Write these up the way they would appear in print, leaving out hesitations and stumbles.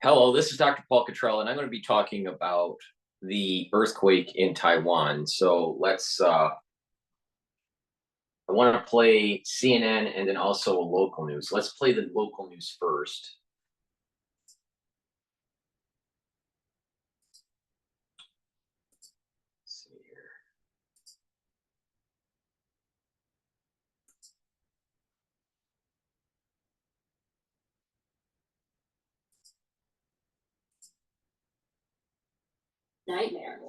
Hello, this is Dr. Paul Cottrell, and I'm going to be talking about the earthquake in Taiwan. So I want to play CNN and then also local news. Let's play the local news first. Let's see here. Nightmare.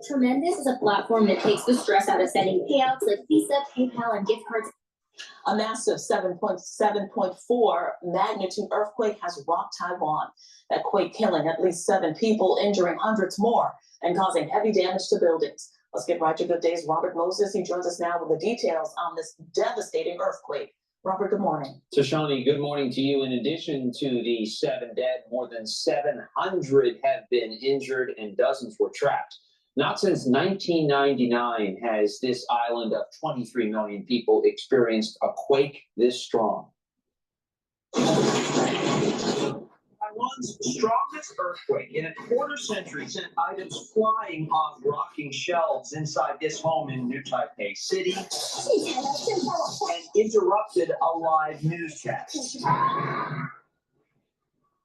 Tremendous is a platform that takes the stress out of sending payouts like Visa, PayPal, and gift cards. A massive 7.4 magnitude earthquake has rocked Taiwan. That quake killing at least 7 people, injuring hundreds more, and causing heavy damage to buildings. Let's get right to Good Day's Robert Moses. He joins us now with the details on this devastating earthquake. Robert, good morning. Tashani, good morning to you. In addition to the 7 dead, more than 700 have been injured and dozens were trapped. Not since 1999 has this island of 23 million people experienced a quake this strong. Taiwan's strongest earthquake in a quarter century sent items flying off rocking shelves inside this home in New Taipei City and interrupted a live newscast.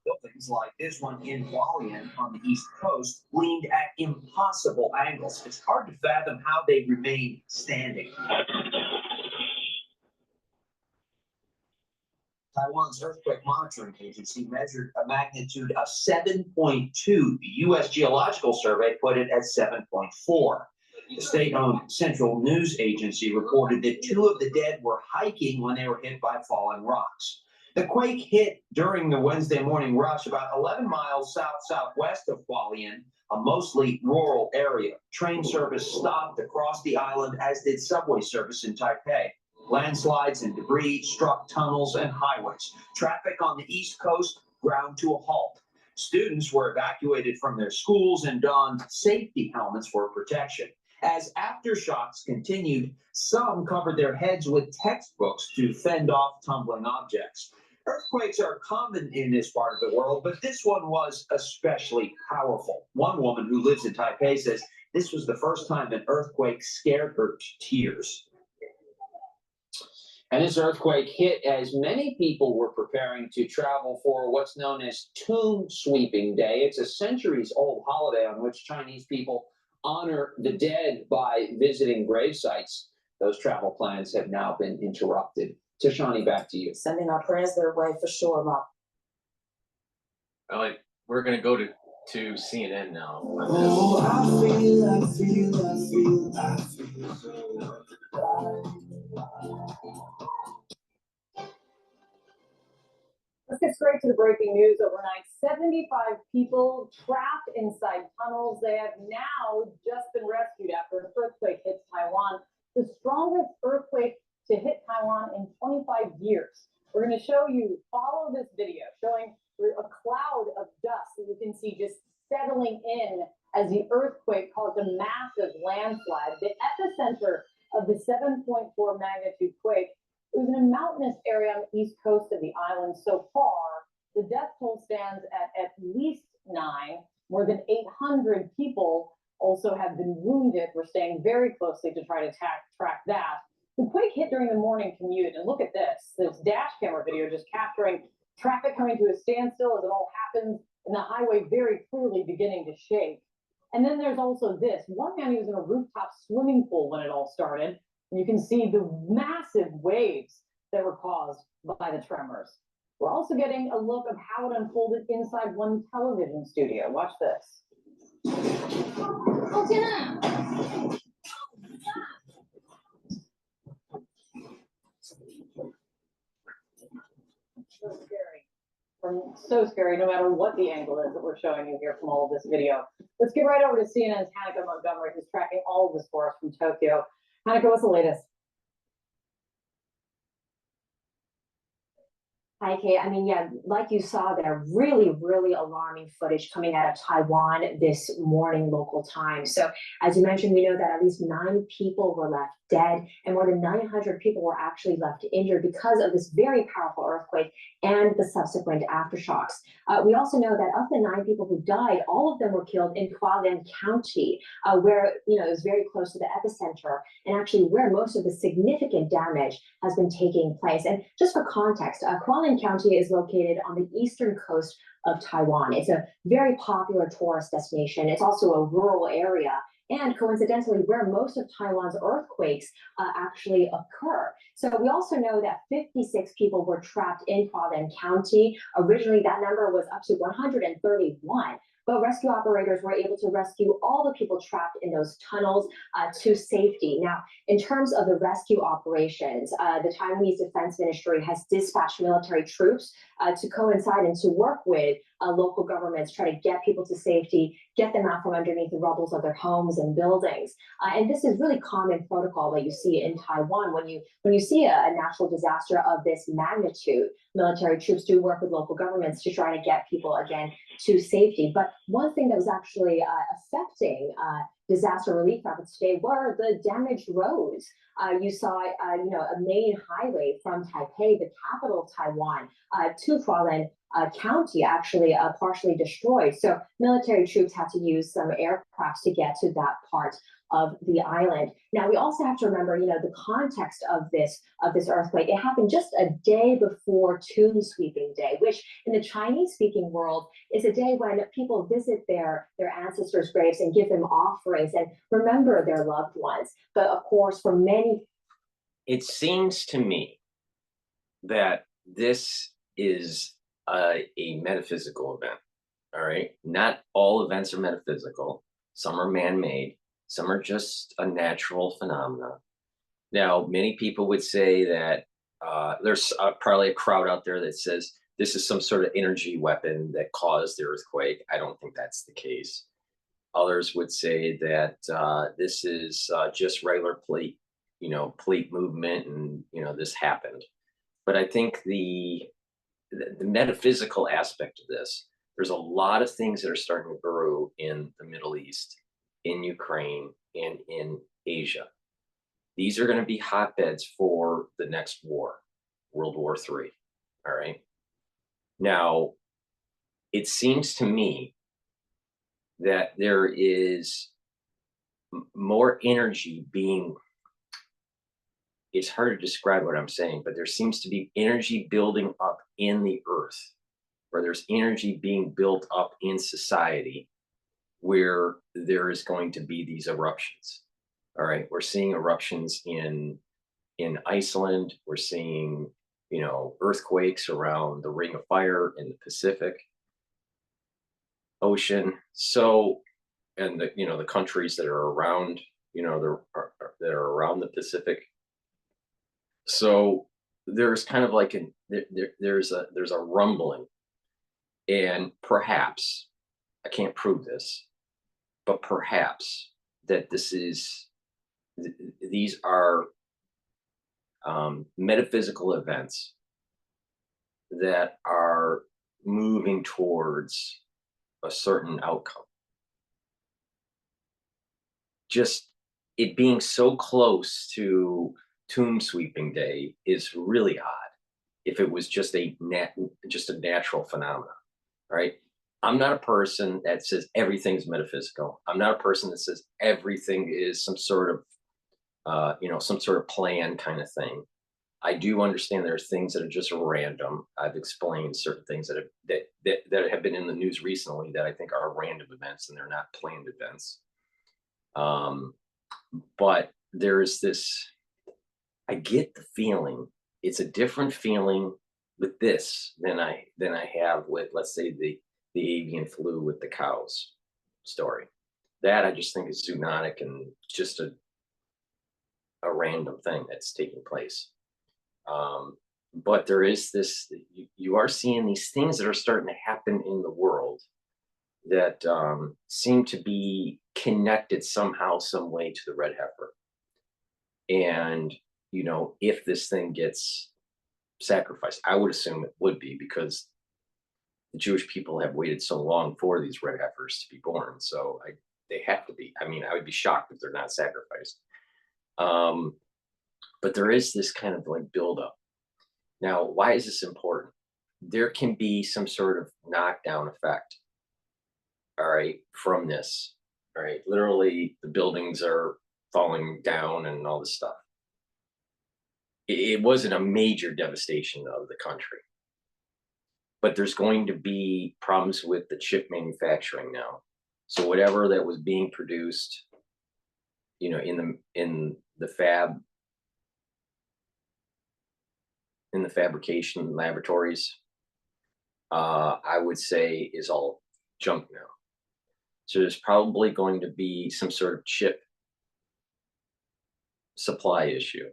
Buildings like this one in Brighteon on the East Coast leaned at impossible angles. It's hard to fathom how they remain standing. Taiwan's earthquake monitoring agency measured a magnitude of 7.2. The U.S. Geological Survey put it at 7.4. The state-owned Central News Agency reported that 2 of the dead were hiking when they were hit by falling rocks. The quake hit during the Wednesday morning rush about 11 miles south-southwest of Brighteon, a mostly rural area. Train service stopped across the island, as did subway service in Taipei. Landslides and debris struck tunnels and highways. Traffic on the East Coast ground to a halt. Students were evacuated from their schools and donned safety helmets for protection. As aftershocks continued, some covered their heads with textbooks to fend off tumbling objects. Earthquakes are common in this part of the world, but this one was especially powerful. One woman who lives in Taipei says this was the first time an earthquake scared her to tears. And this earthquake hit as many people were preparing to travel for what's known as Tomb Sweeping Day. It's a centuries-old holiday on which Chinese people honor the dead by visiting grave sites. Those travel plans have now been interrupted. Tashani, back to you. Sending our prayers their way for sure, Rob. All right, we're going to go to CNN now. Oh, I feel so. Let's get straight to the breaking news overnight. 75 people trapped inside tunnels. They have now just been rescued after an earthquake hits Taiwan, the strongest earthquake to hit Taiwan in 25 years. We're going to follow this video showing a cloud of dust that you can see just settling in as the earthquake caused a massive landslide. The epicenter of the 7.4 magnitude quake, it was in a mountainous area on the east coast of the island. So far, the death toll stands at least 9. More than 800 people also have been wounded. We're staying very closely to try to track that. The quake hit during the morning commute, and look at this dash camera video just capturing traffic coming to a standstill as it all happens, and the highway very clearly beginning to shake. And then there's also this. One man who was in a rooftop swimming pool when it all started. And you can see the massive waves that were caused by the tremors. We're also getting a look of how it unfolded inside one television studio. Watch this. So scary. So scary, no matter what the angle is that we're showing you here from all of this video. Let's get right over to CNN's Hanneke Montgomery, who's tracking all of this for us from Tokyo. Hanneke, what's the latest? Hi, Kate. I mean, yeah, like you saw there, really, really alarming footage coming out of Taiwan this morning local time. So as you mentioned, we know that at least 9 people were left dead, and more than 900 people were actually left injured because of this very powerful earthquake and the subsequent aftershocks. We also know that of the 9 people who died, all of them were killed in Brighteon County, where it was very close to the epicenter, and actually where most of the significant damage has been taking place. And just for context, Brighteon County is located on the eastern coast of Taiwan. It's a very popular tourist destination. It's also a rural area, and coincidentally, where most of Taiwan's earthquakes actually occur. So we also know that 56 people were trapped in Brighteon County. Originally, that number was up to 131. But rescue operators were able to rescue all the people trapped in those tunnels to safety. Now, in terms of the rescue operations, the Taiwanese Defense Ministry has dispatched military troops to coincide and to work with local governments, try to get people to safety, get them out from underneath the rubbles of their homes and buildings. And this is really common protocol that you see in Taiwan when you see a natural disaster of this magnitude. Military troops do work with local governments to try to get people again to safety. But one thing that was actually affecting disaster relief efforts today were the damaged roads. You saw, a main highway from Taipei, the capital of Taiwan, to Brighteon County actually partially destroyed. So military troops had to use some aircrafts to get to that part of the island. Now we also have to remember, the context of this earthquake. It happened just a day before Tomb Sweeping Day, which in the Chinese-speaking world is a day when people visit their ancestors' graves and give them offerings and remember their loved ones. But of course, for many, It seems to me that this is a metaphysical event. All right. Not all events are metaphysical. Some are man-made. Some are just a natural phenomena. Now, many people would say that there's probably a crowd out there that says this is some sort of energy weapon that caused the earthquake. I don't think that's the case. Others would say that this is just regular plate movement, and this happened. But I think the metaphysical aspect of this, there's a lot of things that are starting to brew in the Middle East, in Ukraine, and in Asia. These are going to be hotbeds for the next war, World War III. All right. Now, it seems to me that there is more energy being, it's hard to describe what I'm saying, but there seems to be energy building up in the earth, or there's energy being built up in society where there is going to be these eruptions. All right, we're seeing eruptions in Iceland. We're seeing, earthquakes around the Ring of Fire in the Pacific Ocean. So, and the countries that are around, that are around the Pacific. So there's kind of like there's a rumbling, and perhaps, I can't prove this, but perhaps that these are metaphysical events that are moving towards a certain outcome. Just it being so close to Tomb Sweeping Day is really odd. If it was just a natural phenomenon, right? I'm not a person that says everything's metaphysical. I'm not a person that says everything is some sort of plan kind of thing. I do understand there's things that are just random. I've explained certain things that have been in the news recently that I think are random events and they're not planned events. But there's this, I get the feeling, it's a different feeling with this than I have with, let's say, the avian flu with the cows story. That I just think is zoonotic and just a random thing that's taking place. But there is this, you are seeing these things that are starting to happen in the world that seem to be connected somehow, some way to the red heifer. And, if this thing gets sacrificed, I would assume it would be, because the Jewish people have waited so long for these red heifers to be born. So they have to be. I mean, I would be shocked if they're not sacrificed. But there is this kind of like buildup. Now, why is this important? There can be some sort of knockdown effect, all right, from this. All right, literally the buildings are falling down and all this stuff. It wasn't a major devastation of the country, but there's going to be problems with the chip manufacturing now. So whatever that was being produced, you know, in the fabrication laboratories, I would say is all junk now. So there's probably going to be some sort of chip supply issue.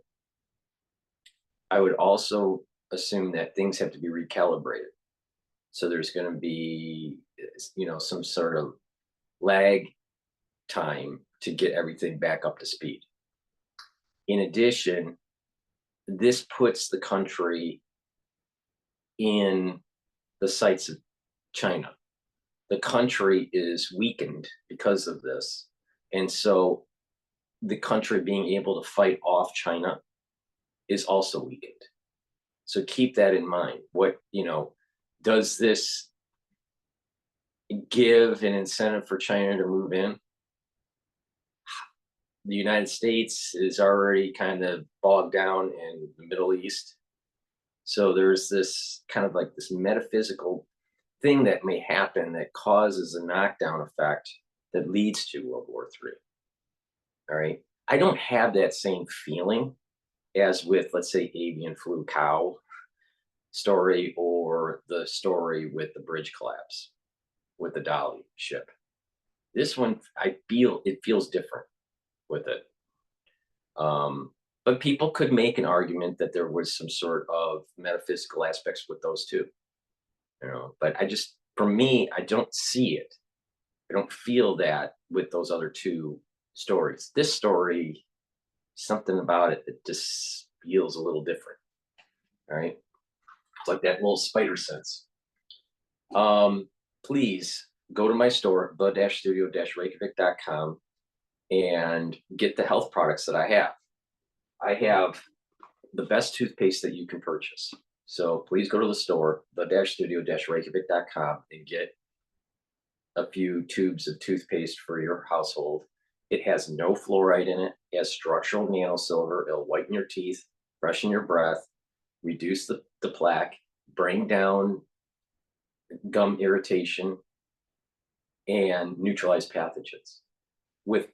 I would also assume that things have to be recalibrated. So there's going to be, you know, some sort of lag time to get everything back up to speed. In addition, this puts the country in the sights of China. The country is weakened because of this. And so the country being able to fight off China is also weakened. So keep that in mind. What, you know, does this give an incentive for China to move in? The United States is already kind of bogged down in the Middle East. So there's this kind of like this metaphysical thing that may happen that causes a knockdown effect that leads to World War III. All right. I don't have that same feeling as with, let's say, avian flu cow story or the story with the bridge collapse with the Dolly ship. This one, I feel it feels different with it. But people could make an argument that there was some sort of metaphysical aspects with those two, you know, but for me, I don't see it. I don't feel that with those other two stories. This story, something about it that just feels a little different. All right. It's like that little spider sense. Please go to my store, the-studio-reykjavik.com, and get the health products that I have. I have the best toothpaste that you can purchase. So please go to the store, the-studio-reykjavik.com, and get a few tubes of toothpaste for your household. It has no fluoride in it. It has structural nanosilver. It'll whiten your teeth, freshen your breath, reduce the plaque, bring down gum irritation, and neutralize pathogens. With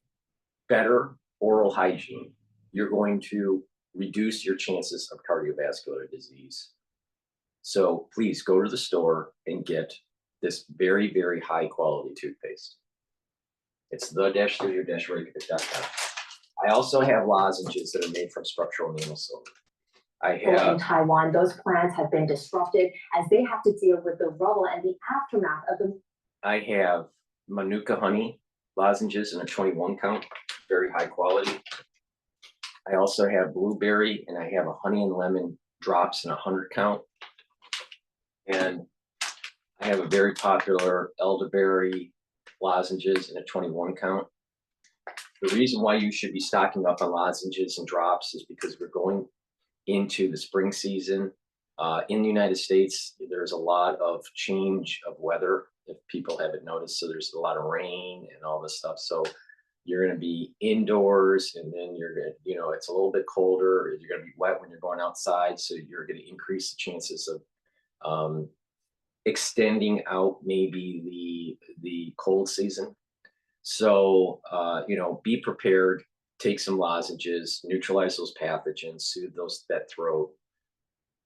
better oral hygiene, you're going to reduce your chances of cardiovascular disease. So please go to the store and get this very, very high quality toothpaste. It's the-studio-reykjavik.com. I also have lozenges that are made from structural nanosilver. In Taiwan, those plants have been disrupted as they have to deal with the rubble and the aftermath of the. I have Manuka honey lozenges in a 21 count, very high quality. I also have blueberry, and I have a honey and lemon drops in a 100 count. And I have a very popular elderberry lozenges in a 21 count. The reason why you should be stocking up on lozenges and drops is because we're going into the spring season. In the United States, there's a lot of change of weather, if people haven't noticed. So there's a lot of rain and all this stuff. So you're going to be indoors, and then you're going to, you know, it's a little bit colder. You're going to be wet when you're going outside. So you're going to increase the chances of extending out maybe the cold season. So, you know, be prepared, take some lozenges, neutralize those pathogens, soothe that throat,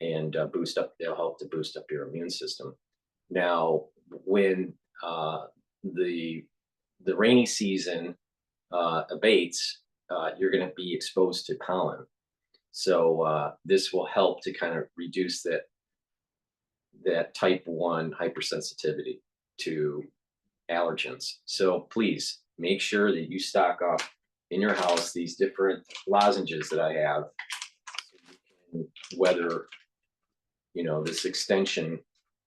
and they'll help to boost up your immune system. Now, when the rainy season abates, you're going to be exposed to pollen. So this will help to kind of reduce that type 1 hypersensitivity to allergens. So please make sure that you stock up in your house these different lozenges that I have, so you can weather, you know, this extension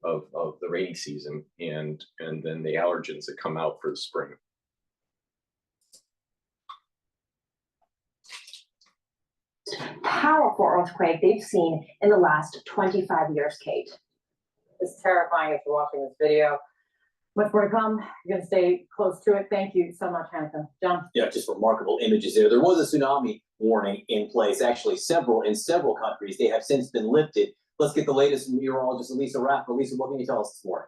of the rainy season and then the allergens that come out for the spring. powerful earthquake they've seen in the last 25 years, Kate. It's terrifying if you're watching this video. Much more to come. You're going to stay close to it. Thank you so much, Hanson. John? Yeah, just remarkable images there. There was a tsunami warning in place, actually in several countries. They have since been lifted. Let's get the latest from meteorologist Elisa Rapp. Elisa, what can you tell us this morning?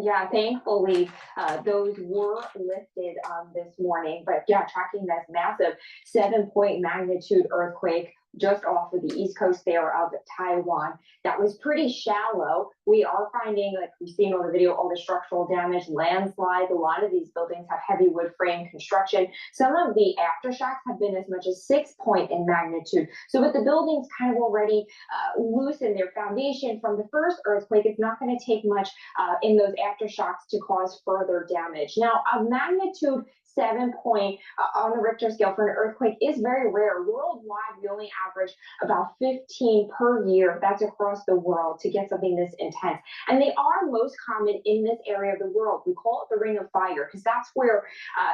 Yeah, thankfully, those were lifted this morning. But yeah, tracking this massive 7-point magnitude earthquake just off of the east coast there of Taiwan. That was pretty shallow. We are finding, like we've seen on the video, all the structural damage, landslides. A lot of these buildings have heavy wood frame construction. Some of the aftershocks have been as much as 6-point in magnitude. So with the buildings kind of already loose in their foundation from the first earthquake, it's not going to take much in those aftershocks to cause further damage. Now, a magnitude 7-point on the Richter scale for an earthquake is very rare. Worldwide, we only average about 15 per year. That's across the world to get something this intense. And they are most common in this area of the world. We call it the Ring of Fire because that's where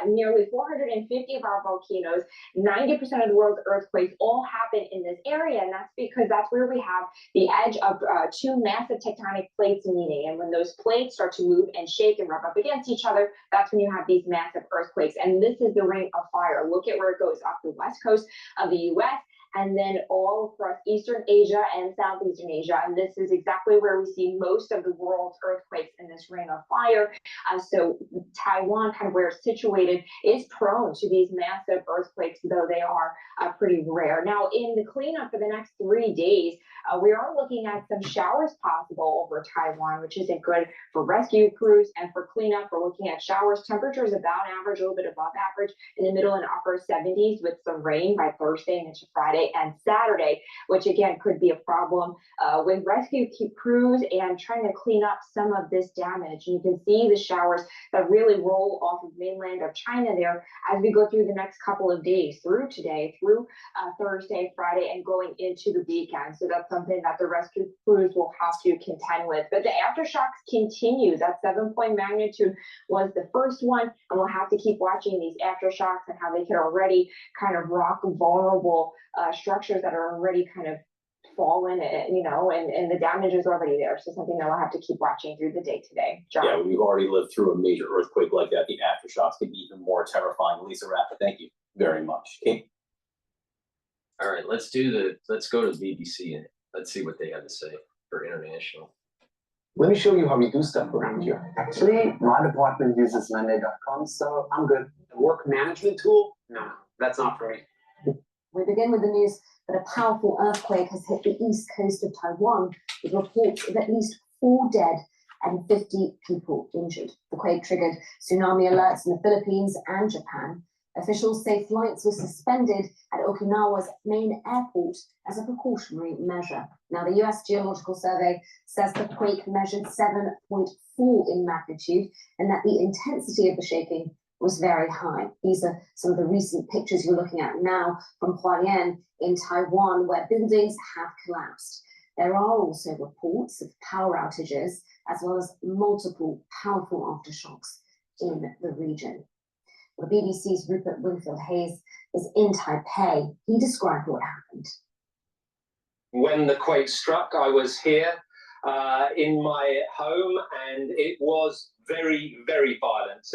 nearly 450 of our volcanoes, 90% of the world's earthquakes all happen in this area. And that's because that's where we have the edge of two massive tectonic plates meeting. And when those plates start to move and shake and rub up against each other, that's when you have these massive earthquakes. And this is the Ring of Fire. Look at where it goes off the west coast of the U.S. and then all across Eastern Asia and Southeastern Asia. And this is exactly where we see most of the world's earthquakes in this Ring of Fire. So Taiwan, kind of where it's situated, is prone to these massive earthquakes, though they are pretty rare. Now, in the cleanup for the next 3 days, we are looking at some showers possible over Taiwan, which isn't good for rescue crews and for cleanup. We're looking at showers, temperatures about average, a little bit above average, in the middle and upper 70s with some rain by Thursday and into Friday and Saturday, which again could be a problem with rescue crews and trying to clean up some of this damage. And you can see the showers that really roll off of mainland of China there as we go through the next couple of days, through today, through Thursday, Friday, and going into the weekend. So that's something that the rescue crews will have to contend with. But the aftershocks continue. That 7-point magnitude was the first one, and we'll have to keep watching these aftershocks and how they can already kind of rock vulnerable structures that are already kind of fallen, and the damage is already there. So something that we'll have to keep watching through the day today. John? Yeah, we've already lived through a major earthquake like that. The aftershocks can be even more terrifying. Lisa Rapp, thank you very much. Kate? All right, let's go to the BBC and let's see what they have to say for international. Let me show you how we do stuff around here. Actually, my department uses Monday.com, so I'm good. A work management tool? No, that's not for me. We begin with the news that a powerful earthquake has hit the east coast of Taiwan, with reports of at least 4 dead and 50 people injured. The quake triggered tsunami alerts in the Philippines and Japan. Officials say flights were suspended at Okinawa's main airport as a precautionary measure. Now, the U.S. Geological Survey says the quake measured 7.4 in magnitude and that the intensity of the shaking was very high. These are some of the recent pictures you're looking at now from Hualien in Taiwan, where buildings have collapsed. There are also reports of power outages, as well as multiple powerful aftershocks in the region. The BBC's Rupert Winfield-Hayes is in Taipei. He described what happened. When the quake struck, I was here in my home, and it was very, very violent.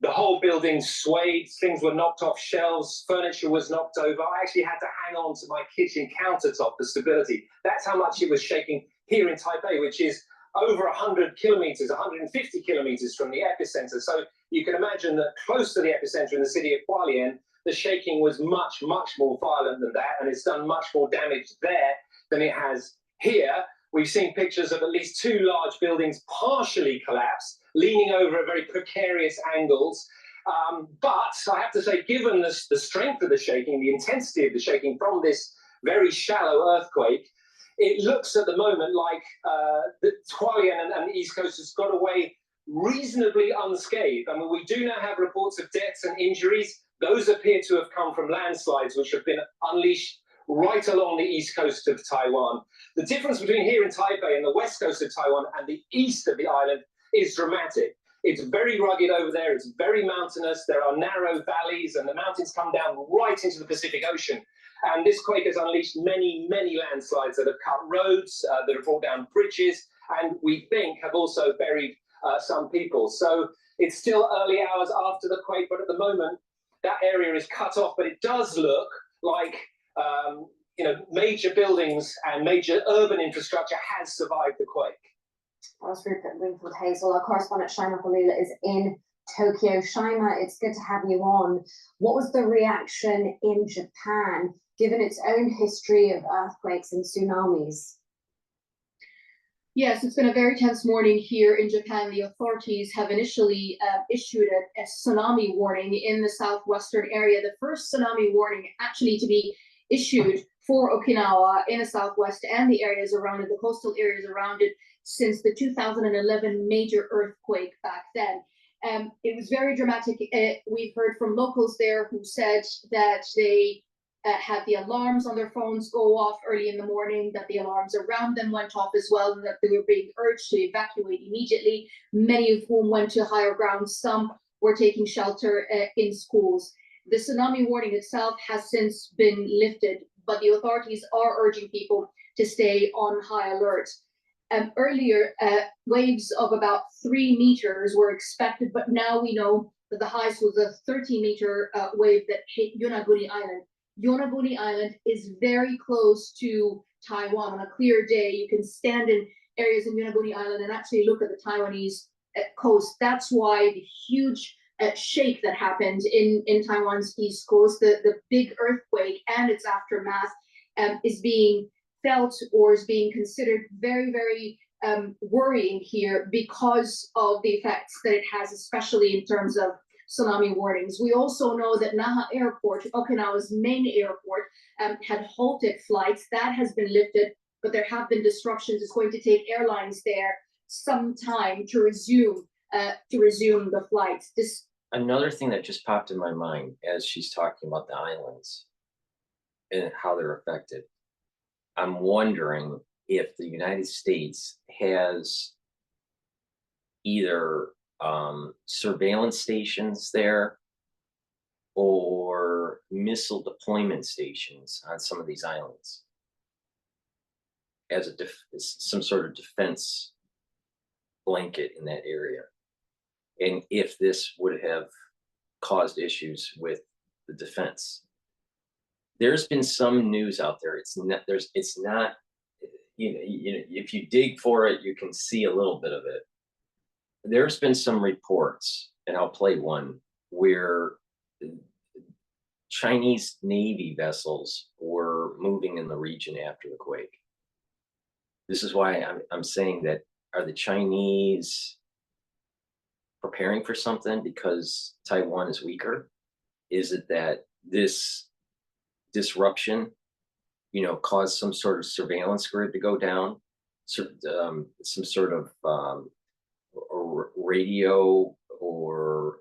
The whole building swayed, things were knocked off shelves, furniture was knocked over. I actually had to hang on to my kitchen countertop for stability. That's how much it was shaking here in Taipei, which is over 100 kilometers, 150 kilometers from the epicenter. So you can imagine that close to the epicenter in the city of Hualien, the shaking was much, much more violent than that, and it's done much more damage there than it has here. We've seen pictures of at least 2 large buildings partially collapsed, leaning over at very precarious angles. But I have to say, given the strength of the shaking, the intensity of the shaking from this very shallow earthquake, it looks at the moment like the Hualien and the East Coast has got away reasonably unscathed. I mean, we do now have reports of deaths and injuries. Those appear to have come from landslides, which have been unleashed right along the east coast of Taiwan. The difference between here in Taipei and the west coast of Taiwan and the east of the island is dramatic. It's very rugged over there. It's very mountainous. There are narrow valleys, and the mountains come down right into the Pacific Ocean. And this quake has unleashed many, many landslides that have cut roads, that have brought down bridges, and we think have also buried some people. So it's still early hours after the quake, but at the moment, that area is cut off. But it does look like major buildings and major urban infrastructure has survived the quake. That was Rupert Wingfield-Hazel. Our correspondent Shaima Falula is in Tokyo. Shaima, it's good to have you on. What was the reaction in Japan, given its own history of earthquakes and tsunamis? Yes, it's been a very tense morning here in Japan. The authorities have initially issued a tsunami warning in the southwestern area. The first tsunami warning actually to be issued for Okinawa in the southwest and the areas around it, the coastal areas around it, since the 2011 major earthquake back then. It was very dramatic. We've heard from locals there who said that they had the alarms on their phones go off early in the morning, that the alarms around them went off as well, and that they were being urged to evacuate immediately, many of whom went to higher ground. Some were taking shelter in schools. The tsunami warning itself has since been lifted, but the authorities are urging people to stay on high alert. Earlier, waves of about 3 meters were expected, but now we know that the highest was a 30-meter wave that hit Yonaguni Island. Yonaguni Island is very close to Taiwan. On a clear day, you can stand in areas in Yonaguni Island and actually look at the Taiwanese coast. That's why the huge shake that happened in Taiwan's east coast, the big earthquake and its aftermath, is being felt or is being considered very, very worrying here because of the effects that it has, especially in terms of tsunami warnings. We also know that Naha Airport, Okinawa's main airport, had halted flights. That has been lifted, but there have been disruptions. It's going to take airlines there some time to resume the flights. Another thing that just popped in my mind as she's talking about the islands and how they're affected, I'm wondering if the United States has either surveillance stations there or missile deployment stations on some of these islands as some sort of defense blanket in that area, and if this would have caused issues with the defense. There's been some news out there. It's not if you dig for it, you can see a little bit of it. There's been some reports, and I'll play one, where Chinese Navy vessels were moving in the region after the quake. This is why I'm saying that, are the Chinese preparing for something because Taiwan is weaker? Is it that this disruption, caused some sort of surveillance grid to go down, some sort of radio or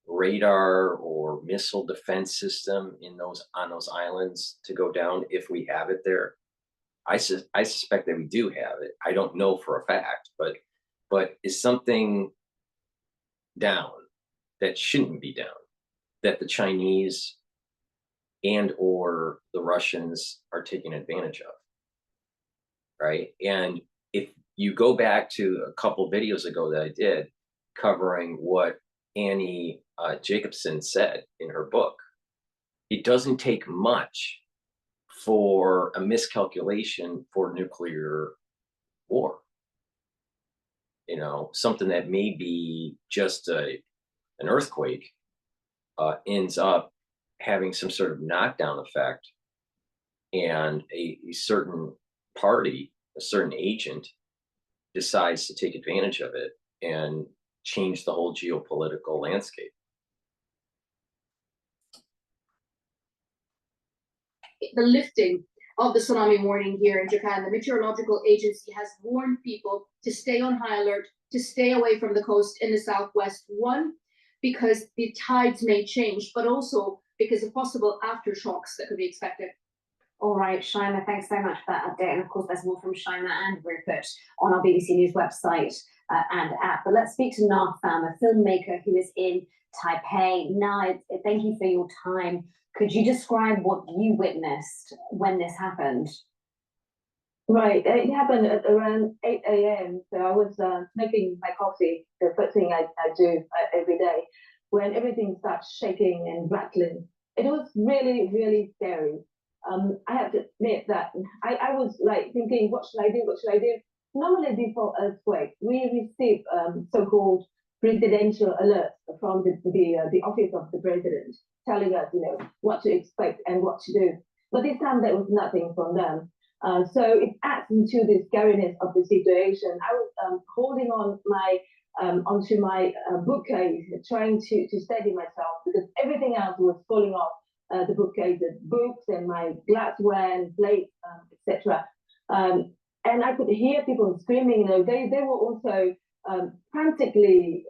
radar or missile defense system on those islands to go down if we have it there? I suspect that we do have it. I don't know for a fact, but is something down that shouldn't be down, that the Chinese and or the Russians are taking advantage of, right? And if you go back to a couple videos ago that I did covering what Annie Jacobson said in her book, it doesn't take much for a miscalculation for nuclear war. Something that may be just an earthquake ends up having some sort of knockdown effect, and a certain party, a certain agent, decides to take advantage of it and change the whole geopolitical landscape. The lifting of the tsunami warning here in Japan, the meteorological agency has warned people to stay on high alert, to stay away from the coast in the southwest. One, because the tides may change, but also because of possible aftershocks that could be expected. All right, Shaima, thanks so much for that update. And of course, there's more from Shaima and Rupert on our BBC News website and app. But let's speak to Na Pham, a filmmaker who is in Taipei. Na, thank you for your time. Could you describe what you witnessed when this happened? Right, it happened at around 8 a.m. So I was making my coffee, the first thing I do every day, when everything starts shaking and rattling. It was really, really scary. I have to admit that I was like thinking, what should I do? What should I do? Normally before earthquake, we receive so-called presidential alerts from the office of the president, telling us, what to expect and what to do. But this time there was nothing from them. So it adds into the scariness of the situation. I was holding on onto my bookcase, trying to steady myself because everything else was falling off the bookcase, the books and my glassware and plates, etc. And I could hear people screaming. They were also frantically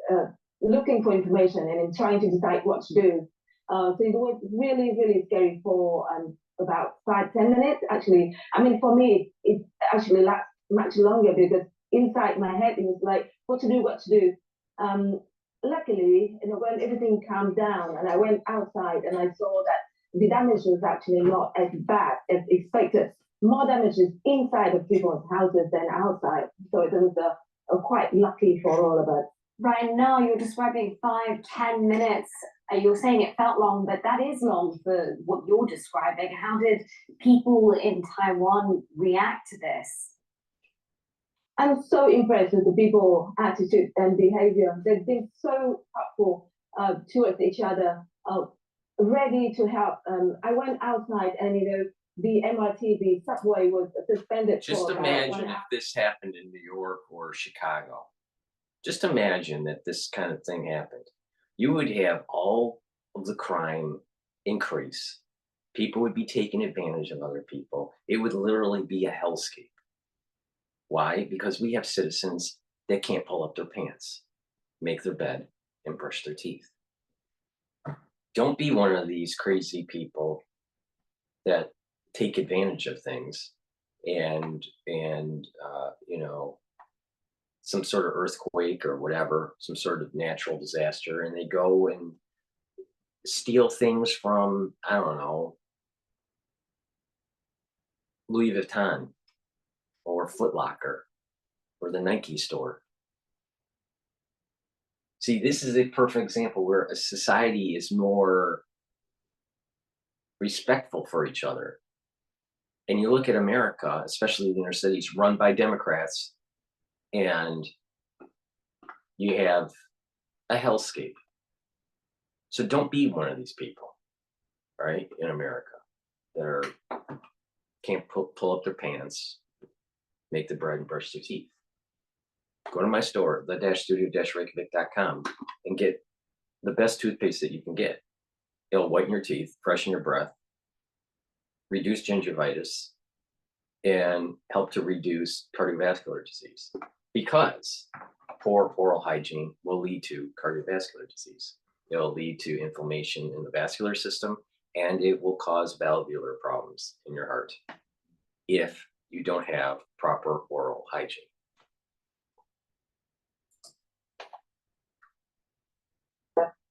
looking for information and trying to decide what to do. So it was really, really scary for about 5-10 minutes. Actually, I mean, for me, it actually lasts much longer because inside my head it was like, what to do. Luckily, when everything calmed down and I went outside and I saw that the damage was actually not as bad as expected. More damages inside of people's houses than outside. So it was quite lucky for all of us. Right, now you're describing 5-10 minutes. You're saying it felt long, but that is long for what you're describing. How did people in Taiwan react to this? I'm so impressed with the people's attitude and behavior. They've been so helpful towards each other, ready to help. I went outside and, the MRT, the subway was suspended. Just for imagine if this happened in New York or Chicago. Just imagine that this kind of thing happened. You would have all of the crime increase. People would be taking advantage of other people. It would literally be a hellscape. Why? Because we have citizens that can't pull up their pants, make their bed, and brush their teeth. Don't be one of these crazy people that take advantage of things and some sort of earthquake or whatever, some sort of natural disaster, and they go and steal things from, I don't know, Louis Vuitton or Foot Locker or the Nike store. See, this is a perfect example where a society is more respectful for each other. And you look at America, especially the inner cities, run by Democrats, and you have a hellscape. So don't be one of these people, right, in America that can't pull up their pants, make the bread and brush their teeth. Go to my store, the-studio-reykjavik.com, and get the best toothpaste that you can get. It'll whiten your teeth, freshen your breath, reduce gingivitis, and help to reduce cardiovascular disease. Because poor oral hygiene will lead to cardiovascular disease. It'll lead to inflammation in the vascular system, and it will cause valvular problems in your heart if you don't have proper oral hygiene.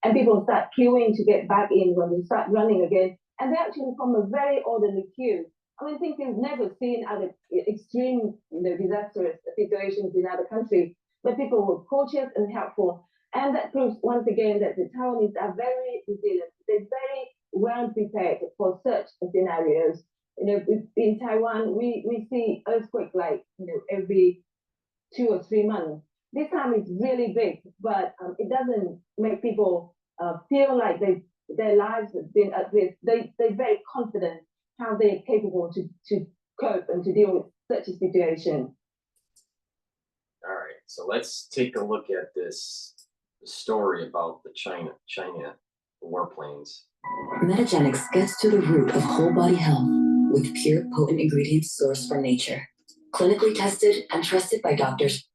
And people start queuing to get back in when we start running again. And they actually from a very orderly queue. I mean, things we've never seen other extreme, disastrous situations in other countries, but people were cautious and helpful. And that proves once again that the Taiwanese are very resilient. They're very well prepared for such scenarios. In Taiwan, we see earthquakes every 2 or 3 months. This time it's really big, but it doesn't make people feel like their lives have been at risk. They're very confident how they're capable to cope and to deal with such a situation. All right, so let's take a look at this story about the China warplanes. Metagenics gets to the root of whole body health with pure, potent ingredients sourced from nature. Clinically tested and trusted by doctors.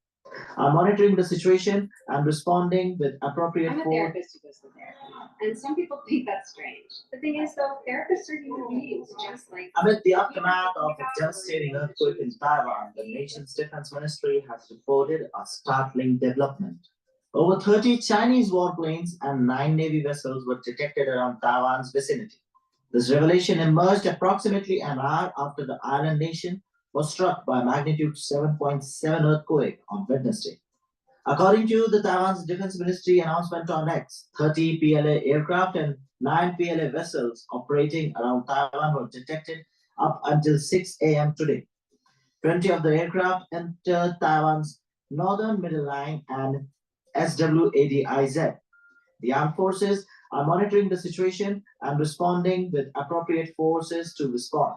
are monitoring the situation and responding with appropriate I'm a force. therapist who goes to therapy, and some people think that's strange. The thing is, though, therapists are human beings, just like. Amid the aftermath of a devastating earthquake in Taiwan, the nation's defense ministry has reported a startling development. Over 30 Chinese warplanes and 9 Navy vessels were detected around Taiwan's vicinity. This revelation emerged approximately an hour after the island nation was struck by a magnitude 7.7 earthquake on Wednesday. According to the Taiwan's Defense Ministry announcement on X, 30 PLA aircraft and 9 PLA vessels operating around Taiwan were detected up until 6 a.m. today. 20 of the aircraft entered Taiwan's northern middle line and SWADIZ. The armed forces are monitoring the situation and responding with appropriate forces to respond.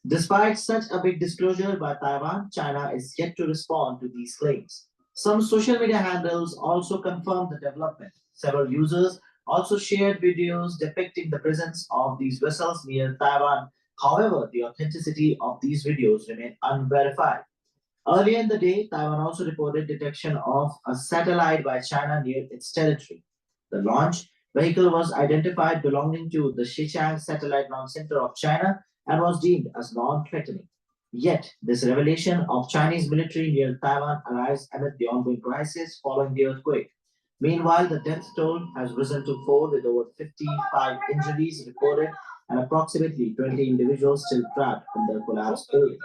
Despite such a big disclosure by Taiwan, China is yet to respond to these claims. Some social media handles also confirmed the development. Several users also shared videos depicting the presence of these vessels near Taiwan. However, the authenticity of these videos remain unverified. Earlier in the day, Taiwan also reported detection of a satellite by China near its territory. The launch vehicle was identified belonging to the Xichang Satellite Launch Center of China and was deemed as non-threatening. Yet, this revelation of Chinese military near Taiwan arrives amid the ongoing crisis following the earthquake. Meanwhile, the death toll has risen to 4 with over 55 injuries reported and approximately 20 individuals still trapped in the collapsed building.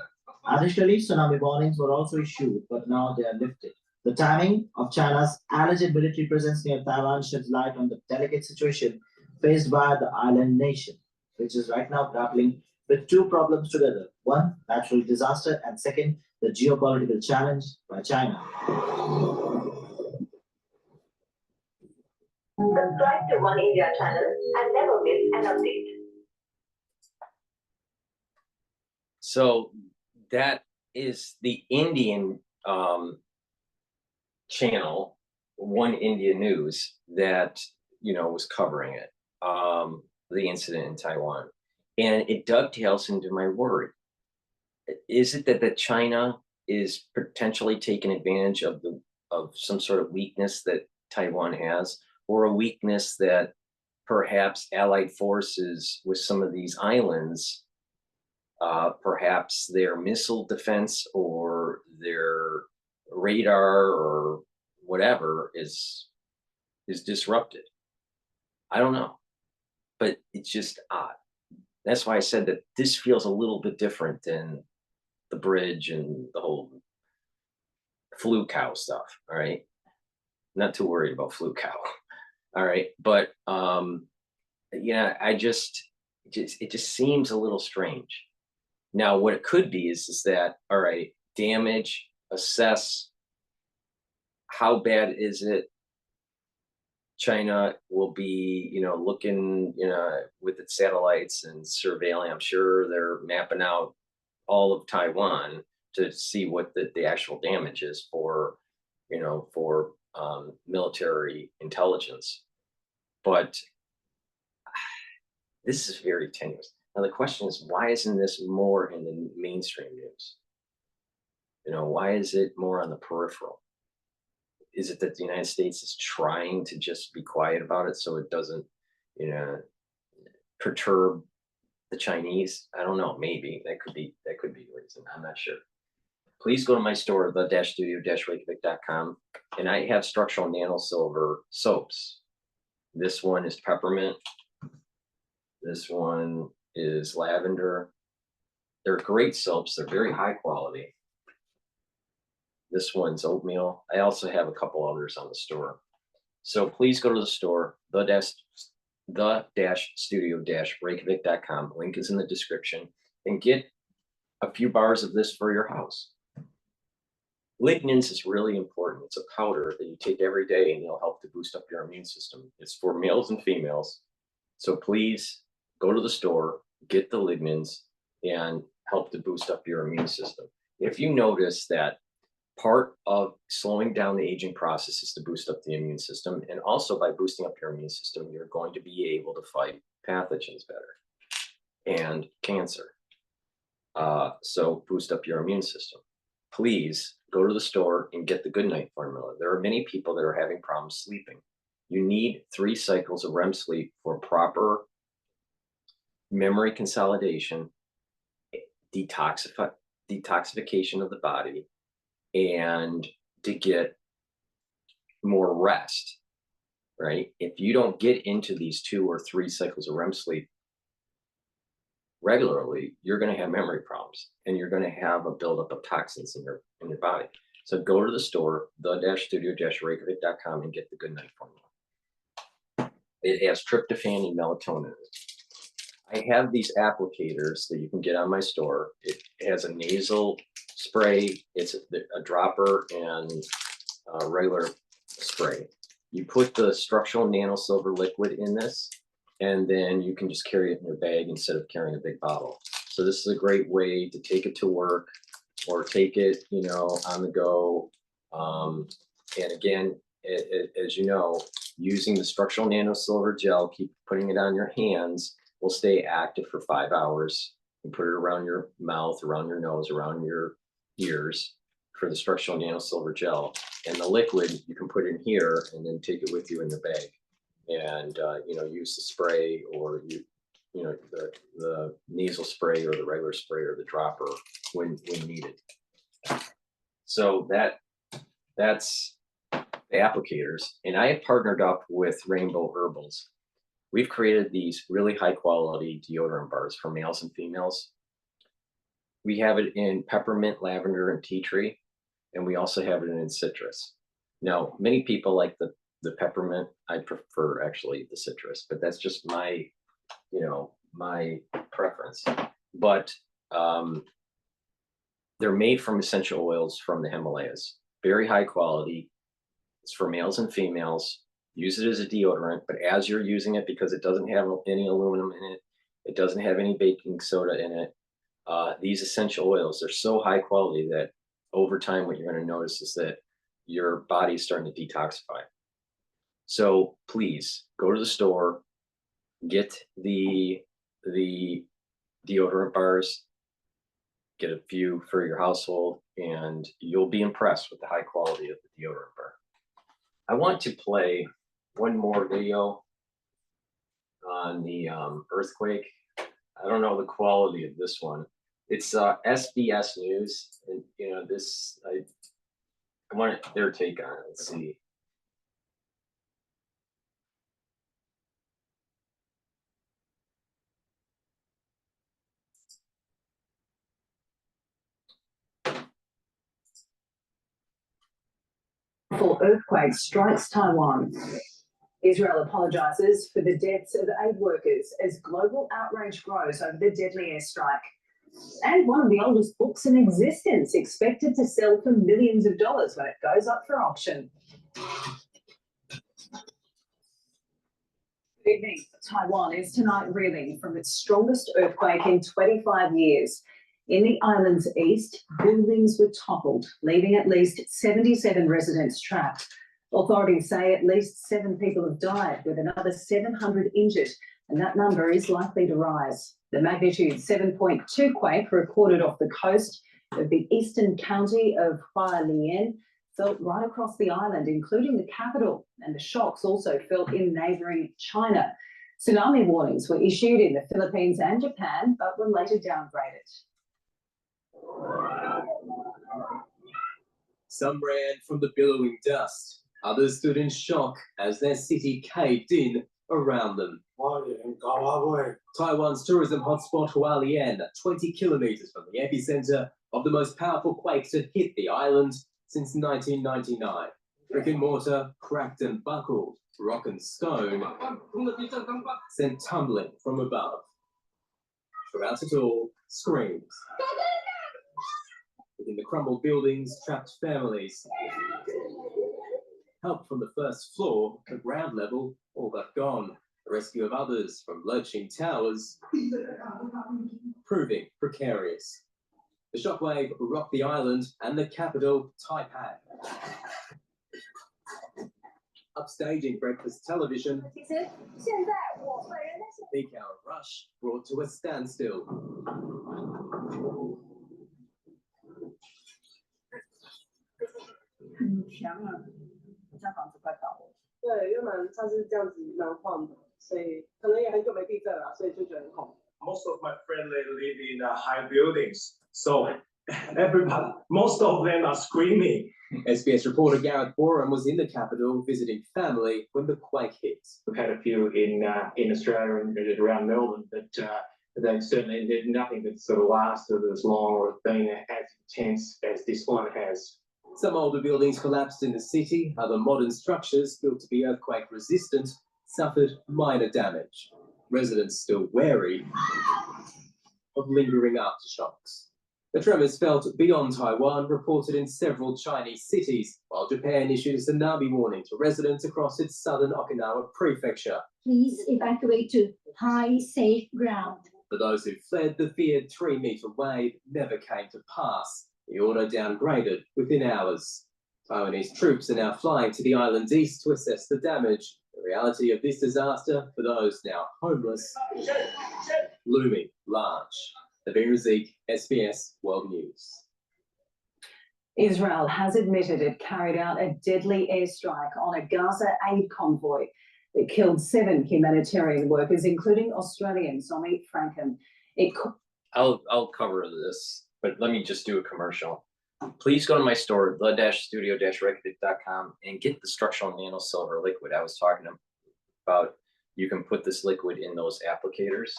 Additionally, tsunami warnings were also issued, but now they are lifted. The timing of China's alleged military presence near Taiwan sheds light on the delicate situation faced by the island nation, which is right now grappling with two problems together. One, natural disaster, and second, the geopolitical challenge by China. Subscribe to One India channel and never miss an update. So that is the Indian channel, One India News, that was covering it, the incident in Taiwan, and it dovetails into my worry. Is it that China is potentially taking advantage of some sort of weakness that Taiwan has, or a weakness that perhaps allied forces with some of these islands, perhaps their missile defense or their radar or whatever is disrupted? I don't know, but it's just odd. That's why I said that this feels a little bit different than the bridge and the whole flu cow stuff. All right, not too worried about flu cow. All right, but yeah, it just seems a little strange. Now, what it could be is that, all right, damage, assess how bad is it. China will be, looking, with its satellites and surveilling. I'm sure they're mapping out all of Taiwan to see what the actual damage is for military intelligence. But this is very tenuous. Now, the question is, why isn't this more in the mainstream news? Why is it more on the peripheral? Is it that the United States is trying to just be quiet about it so it doesn't, perturb the Chinese? I don't know. Maybe that could be the reason. I'm not sure. Please go to my store, the-studio-reykjavik.com, and I have structural nano silver soaps. This one is peppermint. This one is lavender. They're great soaps. They're very high quality. This one's oatmeal. I also have a couple others on the store. So please go to the store, the-studio-reykjavik.com. Link is in the description, and get a few bars of this for your house. Lignans is really important. It's a powder that you take every day, and it'll help to boost up your immune system. It's for males and females. So please go to the store, get the lignans, and help to boost up your immune system. If you notice that part of slowing down the aging process is to boost up the immune system, and also by boosting up your immune system, you're going to be able to fight pathogens better and cancer. So boost up your immune system. Please go to the store and get the good night formula. There are many people that are having problems sleeping. You need 3 cycles of REM sleep for proper memory consolidation, detoxification of the body, and to get more rest, right? If you don't get into these 2 or 3 cycles of REM sleep regularly, you're going to have memory problems and you're going to have a buildup of toxins in your body. So go to the store, the-studio-reykjavik.com, and get the good night formula. It has tryptophan and melatonin in it. I have these applicators that you can get on my store. It has a nasal spray, it's a dropper, and a regular spray. You put the structural nano silver liquid in this, and then you can just carry it in your bag instead of carrying a big bottle. So this is a great way to take it to work or take it, you know, on the go. And again, as you know, using the structural nano silver gel, keep putting it on your hands, will stay active for 5 hours. You put it around your mouth, around your nose, around your ears for the structural nano silver gel. And the liquid, you can put in here and then take it with you in the bag. And you know, use the spray, or you know, the nasal spray or the regular spray or the dropper when needed. So that's the applicators. And I have partnered up with Rainbow Herbals. We've created these really high quality deodorant bars for males and females. We have it in peppermint, lavender, and tea tree, and we also have it in citrus. Now, many people like the peppermint. I prefer actually the citrus, but that's just my, you know, my preference. But they're made from essential oils from the Himalayas. Very high quality. It's for males and females. Use it as a deodorant, but as you're using it, because it doesn't have any aluminum in it, it doesn't have any baking soda in it, these essential oils, they're so high quality that over time what you're going to notice is that your body is starting to detoxify. So please go to the store, get the deodorant bars, get a few for your household, and you'll be impressed with the high quality of the deodorant bar. I want to play one more video on the earthquake. I don't know the quality of this one. It's SBS News, and you know this. I want their take on it. Let's see. Earthquake strikes Taiwan. Israel apologizes for the deaths of aid workers as global outrage grows over the deadly airstrike. And one of the oldest books in existence expected to sell for millions of dollars when it goes up for auction. Good evening. Taiwan is tonight reeling from its strongest earthquake in 25 years. In the island's east, buildings were toppled, leaving at least 77 residents trapped. Authorities say at least 7 people have died, with another 700 injured, and that number is likely to rise. The magnitude 7.2 quake recorded off the coast of the eastern county of Hualien felt right across the island, including the capital, and the shocks also felt in neighbouring China. Tsunami warnings were issued in the Philippines and Japan, but were later downgraded. Some ran from the billowing dust. Others stood in shock as their city caved in around them. Taiwan's tourism hotspot Hualien, 20 kilometers from the epicenter of the most powerful quake to hit the island since 1999. Brick and mortar cracked and buckled, rock and stone sent tumbling from above. Throughout it all, screams. Within the crumbled buildings, trapped families. Help from the first floor, the ground level, all but gone. The rescue of others from lurching towers, proving precarious. The shockwave rocked the island and the capital, Taipei. Upstaging breakfast television, peak hour rush brought to a standstill. 香啊，好像房子快倒了。对，因为它是这样子蛮晃的，所以可能也很久没地震了，所以就觉得很恐怖。Most of my friends live in high buildings, so everybody, most of them are screaming. SBS reporter Gareth Boren was in the capital visiting family when the quake hit. We've had a few in Australia and around Melbourne, but they certainly did nothing that sort of lasted as long or been as intense as this one has. Some older buildings collapsed in the city. Other modern structures built to be earthquake resistant suffered minor damage. Residents still wary of lingering aftershocks. The tremors felt beyond Taiwan, reported in several Chinese cities, while Japan issued a tsunami warning to residents across its southern Okinawa prefecture. Please evacuate to high, safe ground. For those who fled, the feared 3-meter wave never came to pass. The order downgraded within hours. Taiwanese troops are now flying to the island's east to assess the damage. The reality of this disaster, for those now homeless, looming large. Nabin Razik, SBS World News. Israel has admitted it carried out a deadly airstrike on a Gaza aid convoy that killed 7 humanitarian workers, including Australian Somi Franken. I'll cover this, but let me just do a commercial. Please go to my store, the-studio-reykjavik.com, and get the structural nano silver liquid I was talking about. You can put this liquid in those applicators,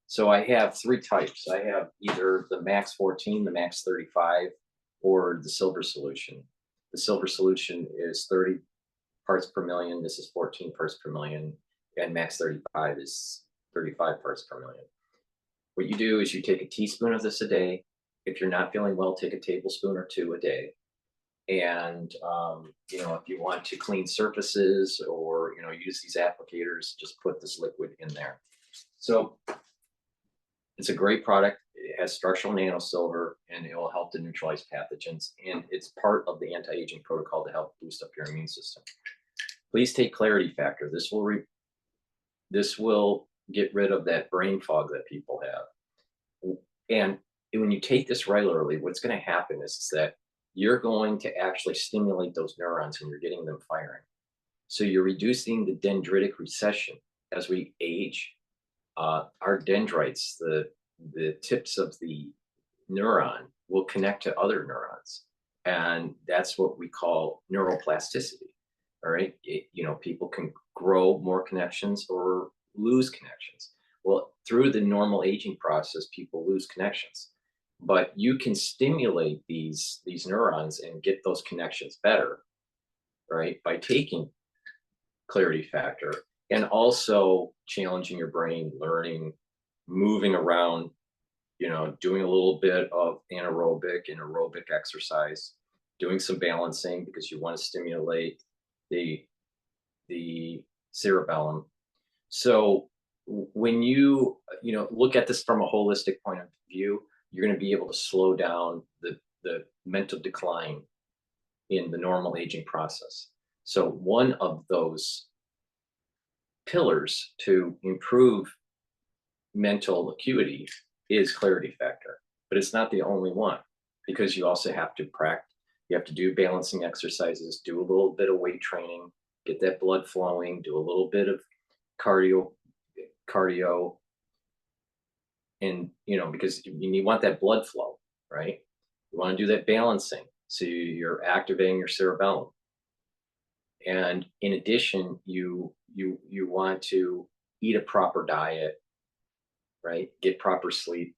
So I have 3 types. I have either the Max 14, the Max 35, or the silver solution. The silver solution is 30 parts per million. This is 14 parts per million. And Max 35 is 35 parts per million. What you do is you take a teaspoon of this a day. If you're not feeling well, take a tablespoon or 2 a day. And, if you want to clean surfaces or, use these applicators, just put this liquid in there. So it's a great product. It has structural nano silver, and it will help to neutralize pathogens. And it's part of the anti-aging protocol to help boost up your immune system. Please take Clarity Factor. This will get rid of that brain fog that people have. And when you take this regularly, what's going to happen is that you're going to actually stimulate those neurons when you're getting them firing. So you're reducing the dendritic recession as we age. Our dendrites, the tips of the neuron, will connect to other neurons, and that's what we call neuroplasticity. All right, people can grow more connections or lose connections. Well, through the normal aging process, people lose connections, but you can stimulate these neurons and get those connections better, right, by taking Clarity Factor. And also challenging your brain, learning, moving around, doing a little bit of anaerobic and aerobic exercise, doing some balancing because you want to stimulate the cerebellum. So when you look at this from a holistic point of view, you're going to be able to slow down the mental decline in the normal aging process. So one of those pillars to improve mental acuity is Clarity Factor, but it's not the only one, because you also have to practice. You have to do balancing exercises, do a little bit of weight training, get that blood flowing, do a little bit of cardio, and because you want that blood flow, right? You want to do that balancing, so you're activating your cerebellum. And in addition, you want to eat a proper diet, right? Get proper sleep.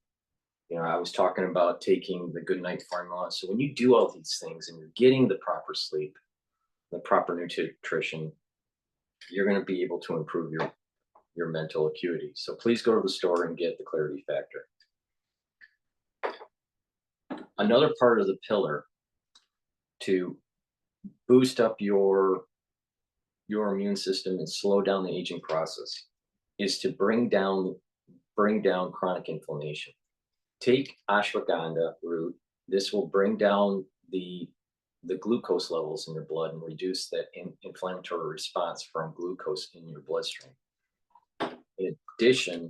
I was talking about taking the good night formula. So when you do all these things and you're getting the proper sleep, the proper nutrition, you're going to be able to improve your mental acuity. So please go to the store and get the Clarity Factor. Another part of the pillar to boost up your immune system and slow down the aging process is to bring down chronic inflammation. Take ashwagandha root. This will bring down the glucose levels in your blood and reduce that inflammatory response from glucose in your bloodstream. In addition,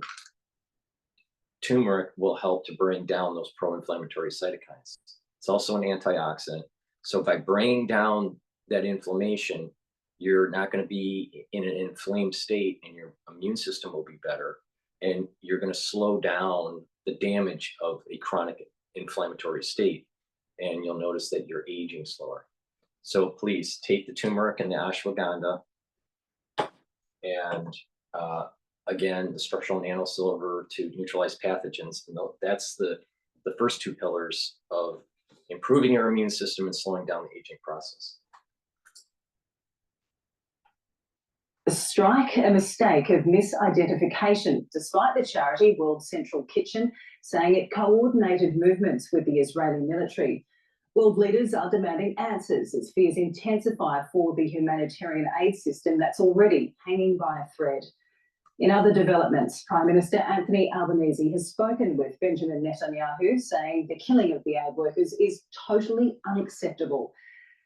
turmeric will help to bring down those pro-inflammatory cytokines. It's also an antioxidant. So by bringing down that inflammation, you're not going to be in an inflamed state, and your immune system will be better, and you're going to slow down the damage of a chronic inflammatory state, and you'll notice that you're aging slower. So please take the turmeric and the ashwagandha, and again, the structural nanosilver to neutralize pathogens. And that's the first two pillars of improving your immune system and slowing down the aging process. Strike a mistake of misidentification, despite the charity World Central Kitchen saying it coordinated movements with the Israeli military. World leaders are demanding answers as fears intensify for the humanitarian aid system that's already hanging by a thread. In other developments, Prime Minister Anthony Albanese has spoken with Benjamin Netanyahu, saying the killing of the aid workers is totally unacceptable.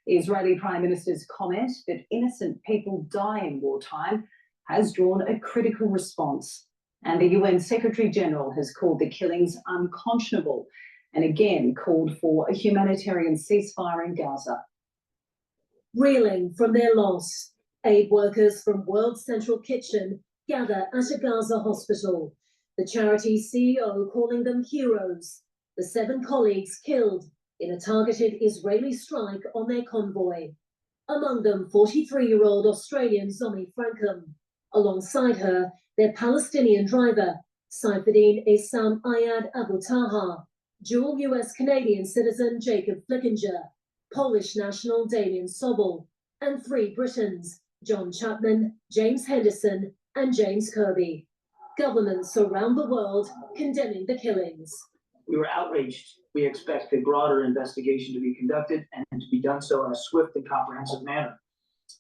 The Israeli Prime Minister's comment that innocent people die in wartime has drawn a critical response, and the UN Secretary-General has called the killings unconscionable and again called for a humanitarian ceasefire in Gaza. Reeling from their loss, aid workers from World Central Kitchen gather at a Gaza hospital. The charity CEO calling them heroes. The 7 colleagues killed in a targeted Israeli strike on their convoy. Among them, 43-year-old Australian Zomi Frankham. Alongside her, their Palestinian driver, Saifuddin Essam Ayad Abu Taha, dual US-Canadian citizen Jacob Flickinger, Polish national Damien Sobel, and 3 Britons, John Chapman, James Henderson, and James Kirby. Governments around the world condemning the killings. We were outraged. We expect a broader investigation to be conducted and to be done so in a swift and comprehensive manner.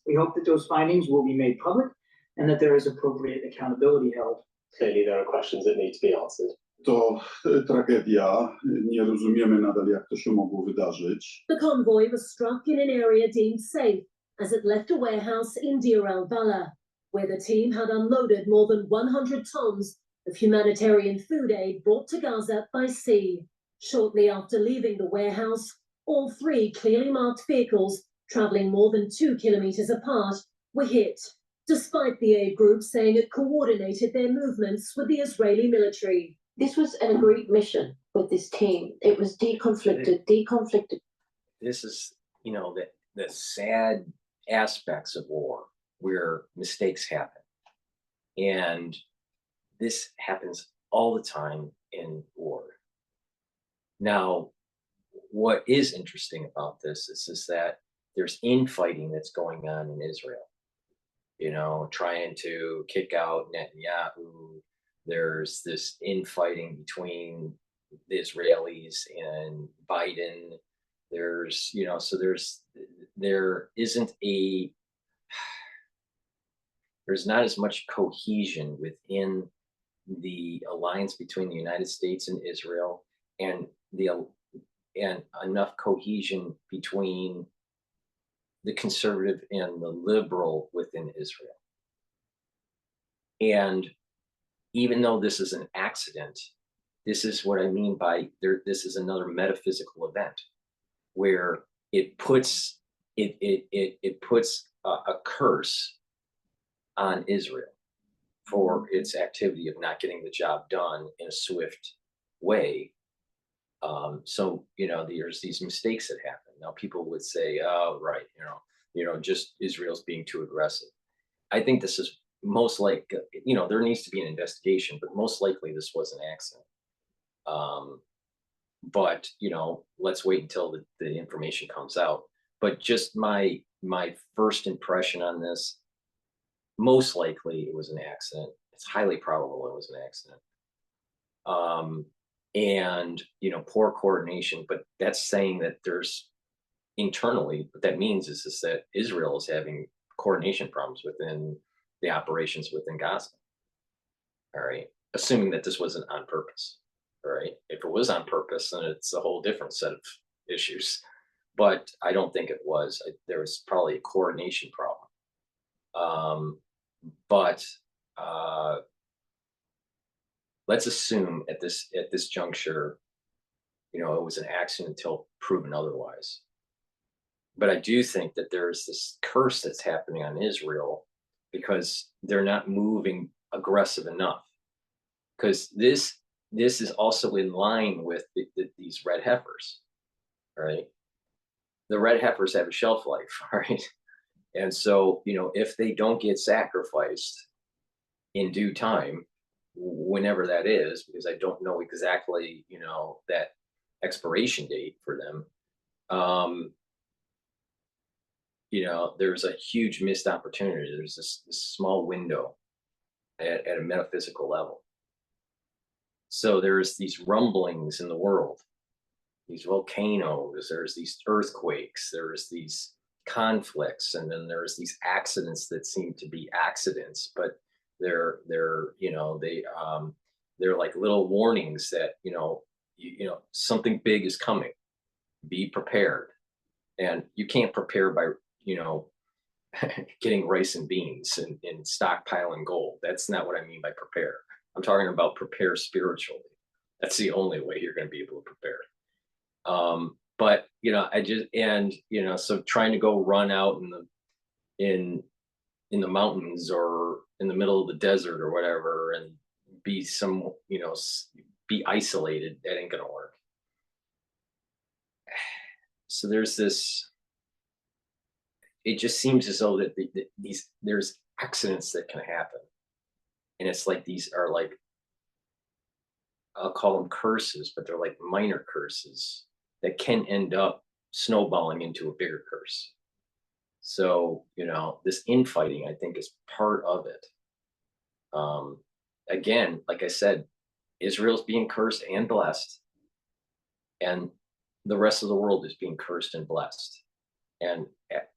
We hope that those findings will be made public and that there is appropriate accountability held. Clearly, there are questions that need to be answered. To tragedia. Nie rozumiemy nadal, jak to się mogło wydarzyć. The convoy was struck in an area deemed safe as it left a warehouse in Deir al-Balah, where the team had unloaded more than 100 tons of humanitarian food aid brought to Gaza by sea. Shortly after leaving the warehouse, all 3 clearly marked vehicles traveling more than 2 kilometers apart were hit, despite the aid group saying it coordinated their movements with the Israeli military. This was an agreed mission with this team. It was deconflicted. This is, you know, the sad aspects of war where mistakes happen. And this happens all the time in war. Now, what is interesting about this is that there's infighting that's going on in Israel, you know, trying to kick out Netanyahu. There's this infighting between the Israelis and Biden. There's, you know, so there's not as much cohesion within the alliance between the United States and Israel, and enough cohesion between the conservative and the liberal within Israel. And even though this is an accident, this is what I mean by this is another metaphysical event where it puts a curse on Israel for its activity of not getting the job done in a swift way. So, you know, there's these mistakes that happen. Now, people would say, oh, right, you know, just Israel's being too aggressive. I think this is most like, you know, there needs to be an investigation, but most likely this was an accident. But, you know, let's wait until the information comes out. But just my first impression on this, most likely it was an accident. It's highly probable it was an accident. And, you know, poor coordination, but that's saying that there's internally, what that means is that Israel is having coordination problems within the operations within Gaza. All right. Assuming that this wasn't on purpose. All right. If it was on purpose, then it's a whole different set of issues. But I don't think it was. There was probably a coordination problem. But let's assume at this juncture, you know, it was an accident until proven otherwise. But I do think that there's this curse that's happening on Israel because they're not moving aggressive enough. Because this is also in line with these red heifers, right? The red heifers have a shelf life, right? And so, if they don't get sacrificed in due time, whenever that is, because I don't know exactly, that expiration date for them, there's a huge missed opportunity. There's this small window at a metaphysical level. So there's these rumblings in the world, these volcanoes, there's these earthquakes, there's these conflicts, and then there's these accidents that seem to be accidents, but they're like little warnings that something big is coming. Be prepared. And you can't prepare by getting rice and beans and stockpiling gold. That's not what I mean by prepare. I'm talking about prepare spiritually. That's the only way you're going to be able to prepare. But so trying to go run out in the mountains or in the middle of the desert or whatever and be be isolated, that ain't gonna work. So there's this, it just seems as though that there's accidents that can happen. And it's like, these are like, I'll call them curses, but they're like minor curses that can end up snowballing into a bigger curse. So, this infighting, I think, is part of it. Again, like I said, Israel's being cursed and blessed, and the rest of the world is being cursed and blessed, and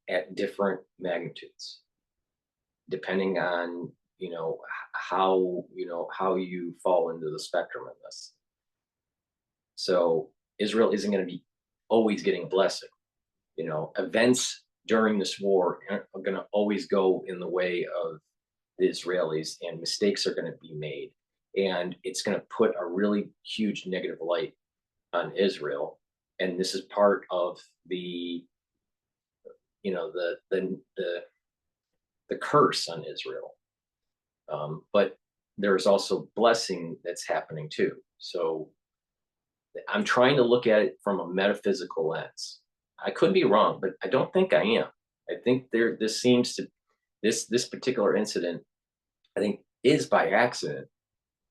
at different magnitudes, depending on how you fall into the spectrum of this. So Israel isn't going to be always getting a blessing. Events during this war are going to always go in the way of the Israelis, and mistakes are going to be made, and it's going to put a really huge negative light on Israel. And this is part of the curse on Israel. But there's also blessing that's happening too. So I'm trying to look at it from a metaphysical lens. I could be wrong, but I don't think I am. I think this particular incident, I think, is by accident,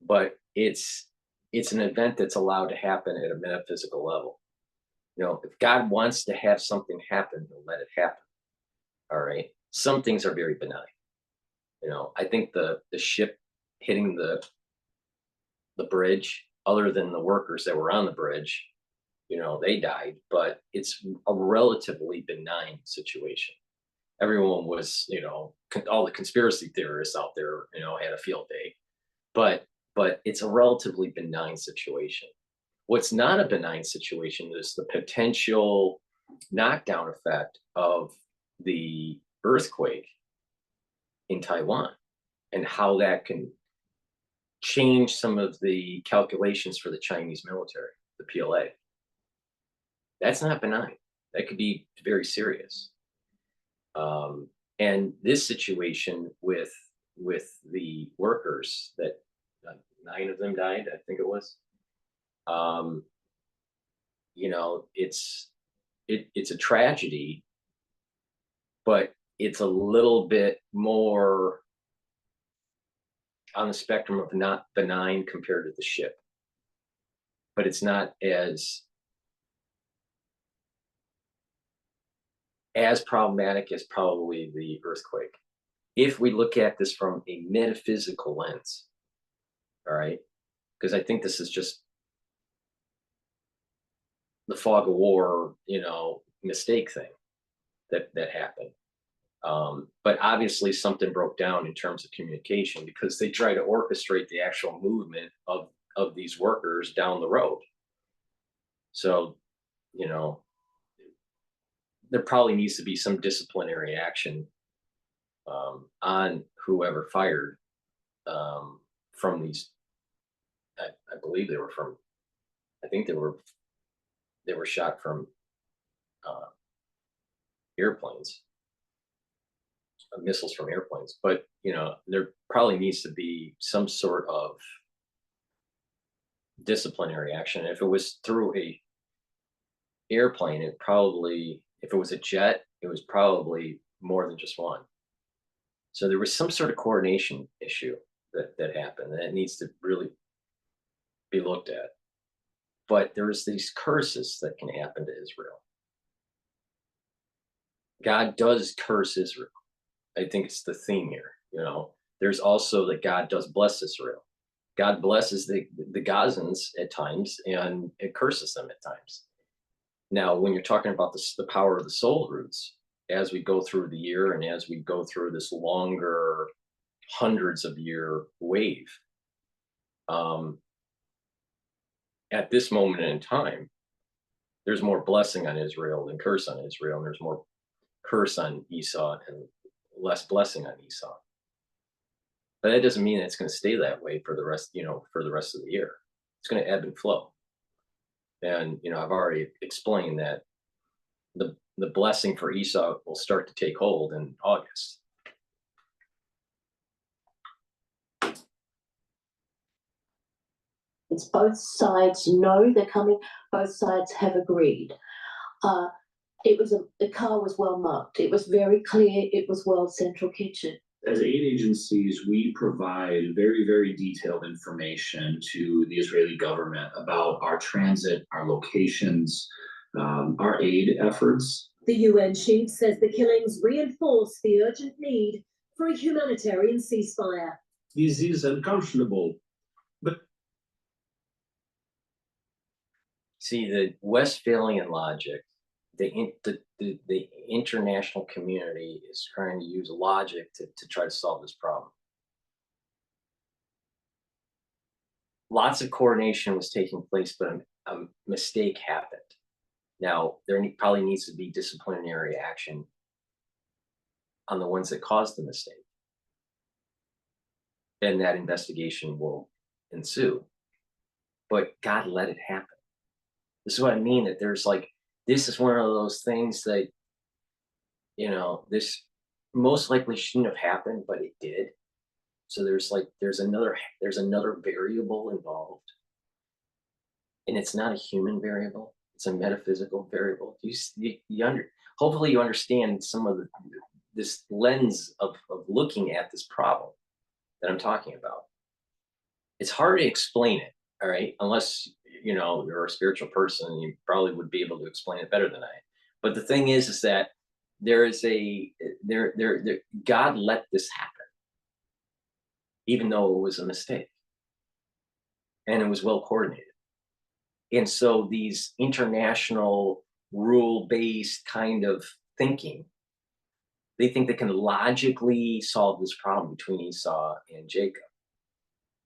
but it's an event that's allowed to happen at a metaphysical level. If God wants to have something happen, he'll let it happen. All right. Some things are very benign. I think the ship hitting the bridge, other than the workers that were on the bridge, they died, but it's a relatively benign situation. Everyone was, all the conspiracy theorists out there, had a field day, but it's a relatively benign situation. What's not a benign situation is the potential knockdown effect of the earthquake in Taiwan, and how that can change some of the calculations for the Chinese military, the PLA. That's not benign. That could be very serious. And this situation with the workers, that 9 of them died, I think it was. It's a tragedy, but it's a little bit more on the spectrum of not benign compared to the ship, but it's not as problematic as probably the earthquake, if we look at this from a metaphysical lens. All right, because I think this is just the fog of war, mistake thing that happened. But obviously something broke down in terms of communication, because they try to orchestrate the actual movement of these workers down the road. So, there probably needs to be some disciplinary action on whoever fired from these. I believe they were from, I think they were shot from airplanes, missiles from airplanes. But there probably needs to be some sort of disciplinary action. If it was through a airplane, if it was a jet, it was probably more than just one. So there was some sort of coordination issue that happened, and it needs to really be looked at. But there's these curses that can happen to Israel. God does curse Israel. I think it's the theme here. There's also that God does bless Israel. God blesses the Gazans at times, and it curses them at times. Now, when you're talking about the power of the soul roots, as we go through the year and as we go through this longer hundreds of year wave, at this moment in time, there's more blessing on Israel than curse on Israel, and there's more curse on Esau and less blessing on Esau. But that doesn't mean it's going to stay that way for the rest, for the rest of the year. It's going to ebb and flow. And I've already explained that the blessing for Esau will start to take hold in August. It's both sides know they're coming. Both sides have agreed. The car was well marked. It was very clear. It was World Central Kitchen. As aid agencies, we provide very, very detailed information to the Israeli government about our transit, our locations, our aid efforts. The UN chief says the killings reinforce the urgent need for a humanitarian ceasefire. This is unconscionable. But see, the Westphalian logic, the international community is trying to use logic to try to solve this problem. Lots of coordination was taking place, but a mistake happened. Now, there probably needs to be disciplinary action on the ones that caused the mistake. And that investigation will ensue. But God let it happen. This is what I mean, that this is one of those things that, this most likely shouldn't have happened, but it did. So there's another variable involved. And it's not a human variable. It's a metaphysical variable. Hopefully you understand some of this lens of looking at this problem that I'm talking about. It's hard to explain it, all right? Unless, you're a spiritual person, you probably would be able to explain it better than I. But the thing is that God let this happen, even though it was a mistake. And it was well coordinated. And so these international rule-based kind of thinking, they think they can logically solve this problem between Esau and Jacob.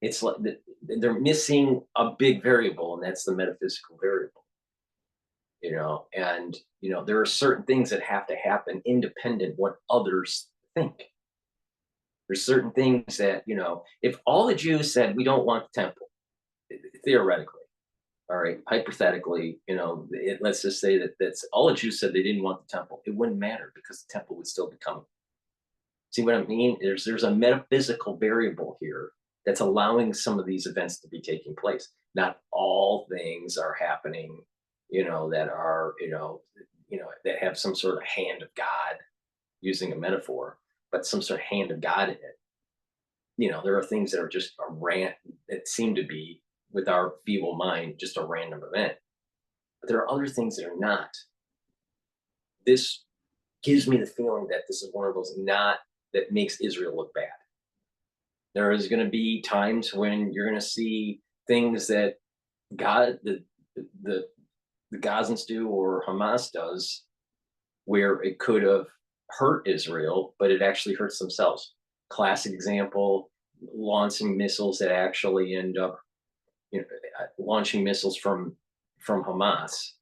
It's like they're missing a big variable, and that's the metaphysical variable. And there are certain things that have to happen independent what others think. There's certain things that, if all the Jews said we don't want the temple, theoretically, all right, hypothetically, let's just say that's all the Jews said they didn't want the temple. It wouldn't matter because the temple would still be coming. See what I mean? There's a metaphysical variable here that's allowing some of these events to be taking place. Not all things are happening, that are, that have some sort of hand of God, using a metaphor, but some sort of hand of God in it. There are things that are just that seem to be, with our feeble mind, just a random event. But there are other things that are not. This gives me the feeling that this is one of those that makes Israel look bad. There is going to be times when you're going to see things that God, the Gazans do or Hamas does, where it could have hurt Israel, but it actually hurts themselves. Classic example, launching missiles that actually end up, launching missiles from Hamas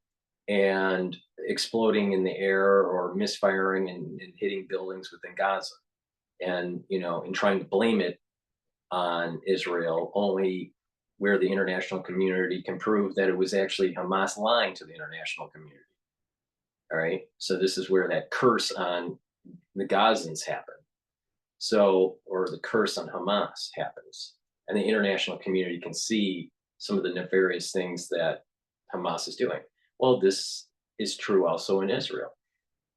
and exploding in the air or misfiring and hitting buildings within Gaza, and and trying to blame it on Israel, only where the international community can prove that it was actually Hamas lying to the international community. All right. So this is where that curse on the Gazans happened. So, or the curse on Hamas happens. And the international community can see some of the nefarious things that Hamas is doing. Well, this is true also in Israel.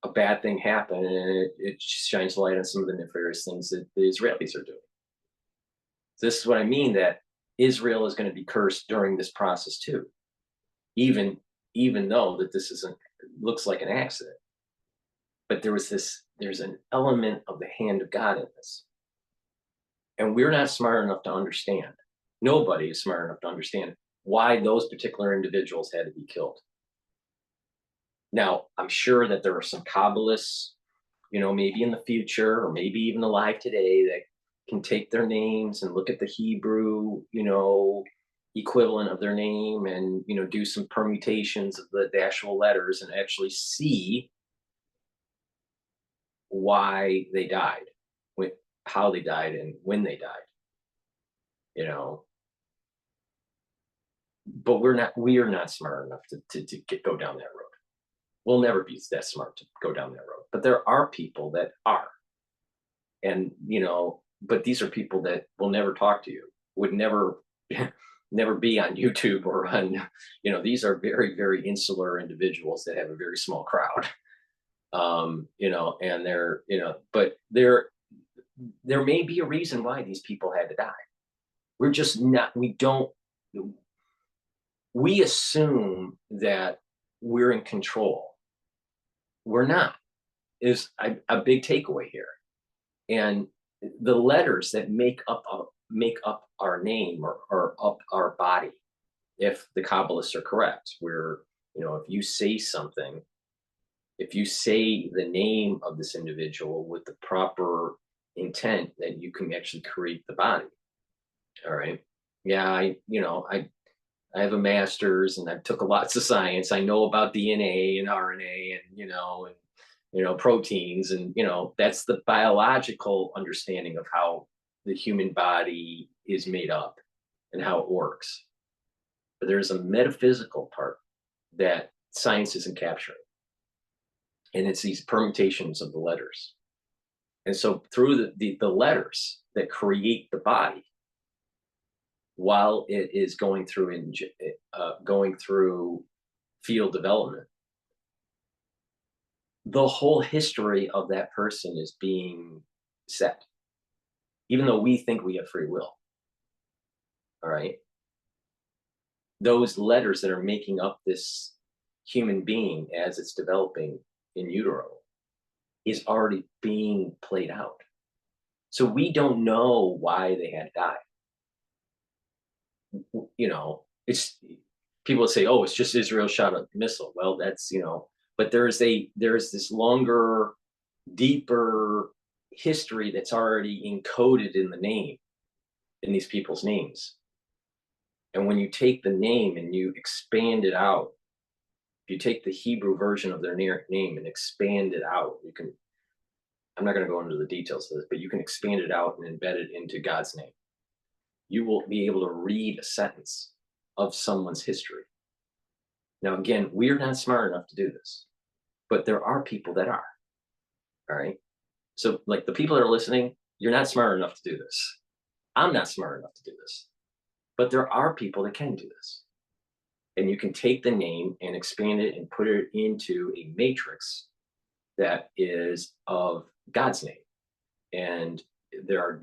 A bad thing happened, and it shines light on some of the nefarious things that the Israelis are doing. This is what I mean, that Israel is going to be cursed during this process too, even though that this isn't, looks like an accident. But there's an element of the hand of God in this. And we're not smart enough to understand. Nobody is smart enough to understand why those particular individuals had to be killed. Now, I'm sure that there are some Kabbalists, maybe in the future, or maybe even alive today, that can take their names and look at the Hebrew, equivalent of their name and, do some permutations of the actual letters and actually see why they died, how they died, and when they died. But we are not smart enough to go down that road. We'll never be that smart to go down that road. But there are people that are. And, but these are people that will never talk to you, would never never be on YouTube or on, these are very, very insular individuals that have a very small crowd. And they're, but there may be a reason why these people had to die. We're just not, we assume that we're in control. We're not, is a big takeaway here. And the letters that make up our name or up our body, if the Kabbalists are correct, where, if you say something, if you say the name of this individual with the proper intent, that you can actually create the body. All right. Yeah, I have a master's and I've took lots of science. I know about DNA and RNA and, proteins, and, that's the biological understanding of how the human body is made up and how it works. But there's a metaphysical part that science isn't capturing. And it's these permutations of the letters. And so through the letters that create the body, while it is going through field development, the whole history of that person is being set, even though we think we have free will. All right. Those letters that are making up this human being as it's developing in utero is already being played out. So we don't know why they had died. It's people would say, oh, it's just Israel shot a missile. Well, that's, but there's this longer, deeper history that's already encoded in the name, in these people's names. And when you take the name and you expand it out, if you take the Hebrew version of their name and expand it out, I'm not going to go into the details of this, but you can expand it out and embed it into God's name. You will be able to read a sentence of someone's history. Now, again, we're not smart enough to do this, but there are people that are. All right. So like the people that are listening, you're not smart enough to do this. I'm not smart enough to do this, but there are people that can do this. And you can take the name and expand it and put it into a matrix that is of God's name. And there are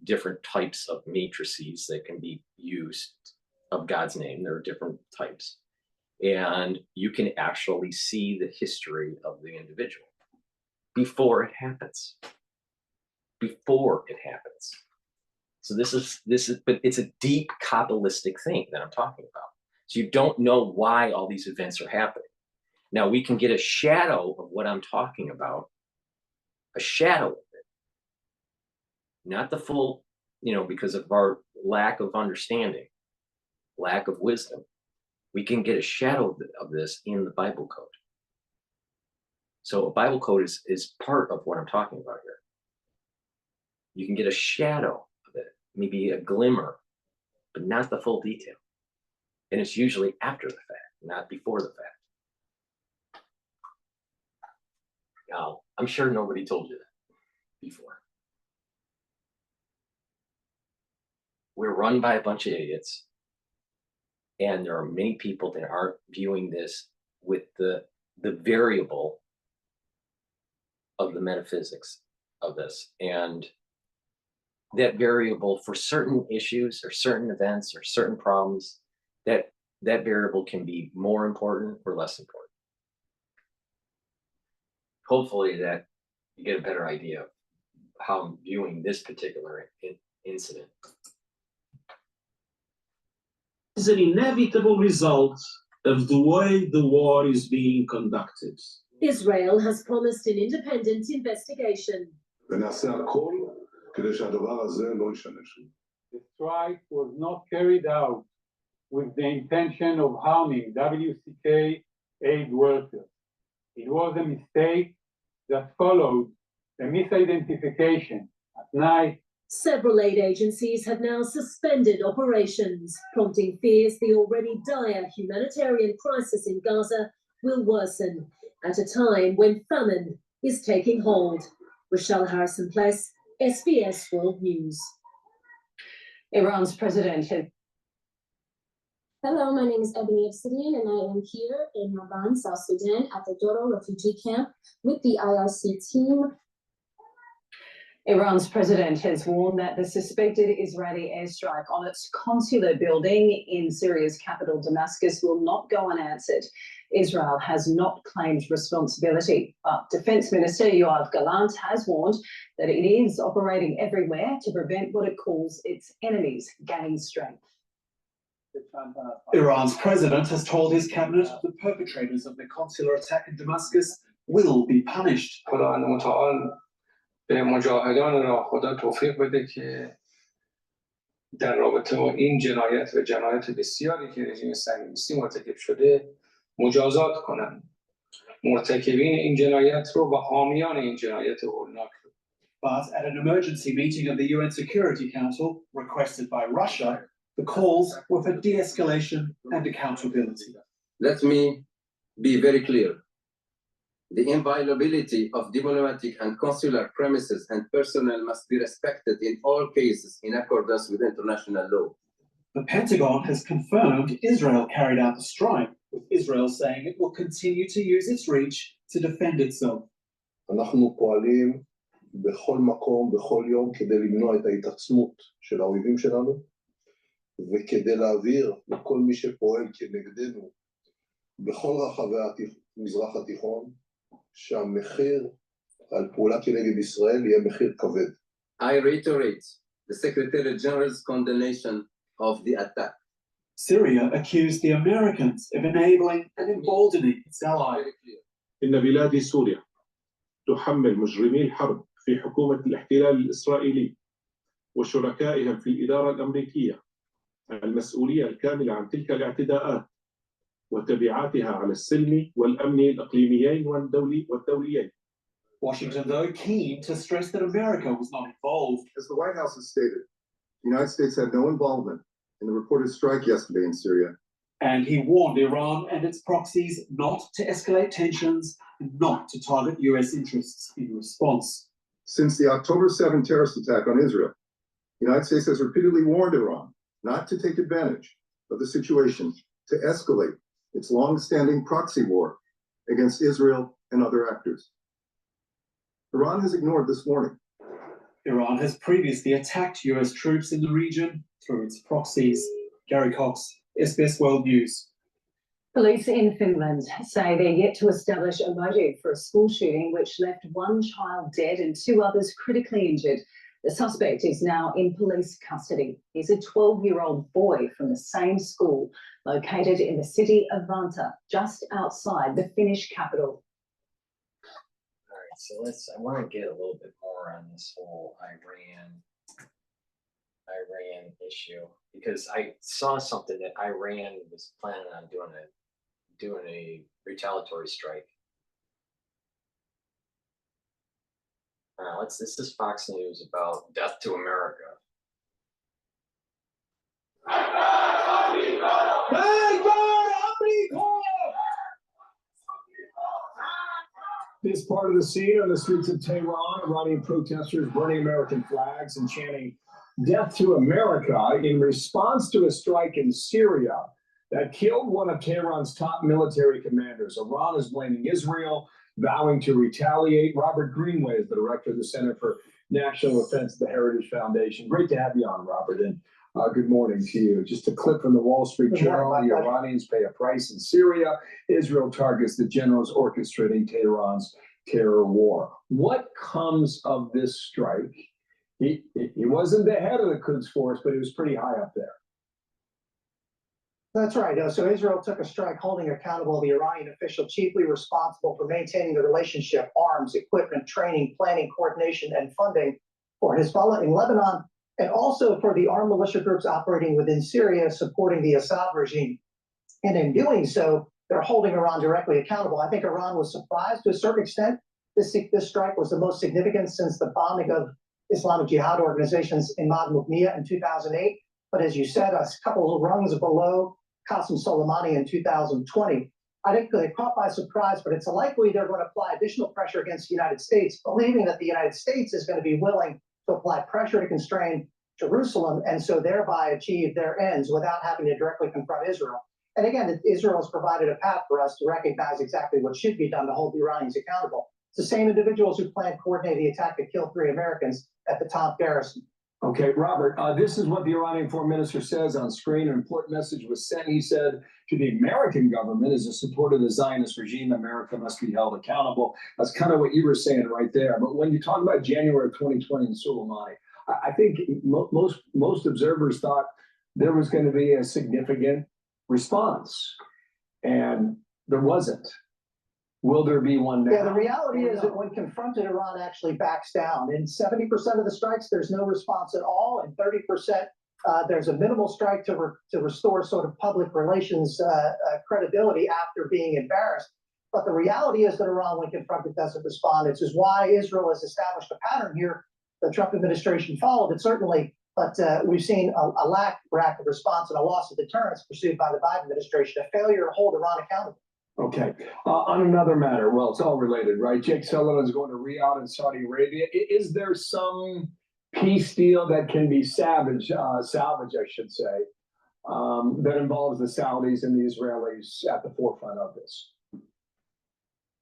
different types of matrices that can be used of God's name. There are different types. And you can actually see the history of the individual before it happens. Before it happens. So this is, but it's a deep Kabbalistic thing that I'm talking about. So you don't know why all these events are happening. Now we can get a shadow of what I'm talking about, a shadow of it, not the full, because of our lack of understanding, lack of wisdom. We can get a shadow of this in the Bible code. So a Bible code is part of what I'm talking about here. You can get a shadow of it, maybe a glimmer, but not the full detail. And it's usually after the fact, not before the fact. Now, I'm sure nobody told you that before. We're run by a bunch of idiots. And there are many people that aren't viewing this with the variable of the metaphysics of this. And that variable for certain issues or certain events or certain problems, that variable can be more important or less important. Hopefully that you get a better idea of how I'm viewing this particular incident. Is an inevitable result of the way the war is being conducted. Israel has promised an independent investigation. The strike was not carried out with the intention of harming WCK aid workers. It was a mistake that followed a misidentification at night. Several aid agencies have now suspended operations, prompting fears the already dire humanitarian crisis in Gaza will worsen at a time when famine is taking hold. Rochelle Harrison-Pless, SBS World News. Iran's president has... Hello, my name is Ebony Obsidian, and I am here in Raban, South Sudan, at the Doro refugee camp with the IRC team. Iran's president has warned that the suspected Israeli airstrike on its consular building in Syria's capital, Damascus, will not go unanswered. Israel has not claimed responsibility, but Defence Minister Yoav Gallant has warned that it is operating everywhere to prevent what it calls its enemies gaining strength. Iran's president has told his cabinet the perpetrators of the consular attack in Damascus will be punished. به مجاهدان را خدا توفیق بده که در رابطه با این جنایت و جنایت بسیاری که رژیم صهیونیستی مرتکب شده مجازات کنند. مرتکبین این جنایت رو و حامیان این جنایت هولناک رو. But at an emergency meeting of the UN Security Council requested by Russia, the calls were for de-escalation and accountability. Let me be very clear. The inviolability of diplomatic and consular premises and personnel must be respected in all cases in accordance with international law. The Pentagon has confirmed Israel carried out the strike, with Israel saying it will continue to use its reach to defend itself. אנחנו פועלים בכל מקום, בכל יום, כדי למנוע את ההתעצמות של האויבים שלנו, וכדי להעביר לכל מי שפועל כנגדנו בכל רחבי המזרח התיכון, שהמחיר על פעולה כנגד ישראל יהיה מחיר כבד. I reiterate the Secretary General's condemnation of the attack. Syria accused the Americans of enabling and emboldening its allies. إن بلاد سوريا تحمل مجرمي الحرب في حكومة الاحتلال الإسرائيلي وشركائهم في الإدارة الأمريكية المسؤولية الكاملة عن تلك الاعتداءات وتبعاتها على السلم والأمن الإقليميين والدوليين. Washington, though, keen to stress that America was not involved. As the White House has stated, the United States had no involvement in the reported strike yesterday in Syria. And he warned Iran and its proxies not to escalate tensions and not to target US interests in response. Since the October 7 terrorist attack on Israel, the United States has repeatedly warned Iran not to take advantage of the situation to escalate its long-standing proxy war against Israel and other actors. Iran has ignored this warning. Iran has previously attacked US troops in the region through its proxies. Gary Cox, SBS World News. Police in Finland say they're yet to establish a motive for a school shooting which left one child dead and two others critically injured. The suspect is now in police custody. He's a 12-year-old boy from the same school located in the city of Vantaa, just outside the Finnish capital. All right, so I want to get a little bit more on this whole Iran issue, because I saw something that Iran was planning on doing a retaliatory strike. This is Fox News about death to America. This part of the scene on the streets of Tehran, Iranian protesters burning American flags and chanting "Death to America" in response to a strike in Syria that killed one of Tehran's top military commanders. Iran is blaming Israel, vowing to retaliate. Robert Greenway is the director of the Center for National Defense at the Heritage Foundation. Great to have you on, Robert, and good morning to you. Just a clip from the Wall Street Journal. The Iranians pay a price in Syria. Israel targets the generals orchestrating Tehran's terror war. What comes of this strike? He wasn't the head of the Quds force, but he was pretty high up there. That's right. So Israel took a strike holding accountable the Iranian official chiefly responsible for maintaining the relationship, arms, equipment, training, planning, coordination, and funding for Hezbollah in Lebanon, and also for the armed militia groups operating within Syria supporting the Assad regime. And in doing so, they're holding Iran directly accountable. I think Iran was surprised to a certain extent. This strike was the most significant since the bombing of Islamic Jihad organizations in Mad Mukhniyah in 2008. But as you said, a couple of rungs below Qasem Soleimani in 2020. I think they're caught by surprise, but it's likely they're going to apply additional pressure against the United States, believing that the United States is going to be willing to apply pressure to constrain Jerusalem and so thereby achieve their ends without having to directly confront Israel. And again, Israel has provided a path for us to recognize exactly what should be done to hold the Iranians accountable. It's the same individuals who planned coordinated the attack that killed 3 Americans at the top garrison. Okay, Robert, this is what the Iranian foreign minister says on screen. An important message was sent. He said to the American government, as a support of the Zionist regime, America must be held accountable. That's kind of what you were saying right there. But when you talk about January of 2020 in Soleimani, I think most observers thought there was going to be a significant response, and there wasn't. Will there be one now? Yeah, the reality is that when confronted, Iran actually backs down. In 70% of the strikes, there's no response at all. In 30%, there's a minimal strike to restore sort of public relations credibility after being embarrassed. But the reality is that Iran, when confronted, doesn't respond. It's just why Israel has established a pattern here. The Trump administration followed it, certainly, but we've seen a lack of response and a loss of deterrence pursued by the Biden administration, a failure to hold Iran accountable. Okay. On another matter, well, it's all related, right? Jake Sullivan is going to Riyadh in Saudi Arabia. Is there some peace deal that can be salvaged, I should say, that involves the Saudis and the Israelis at the forefront of this?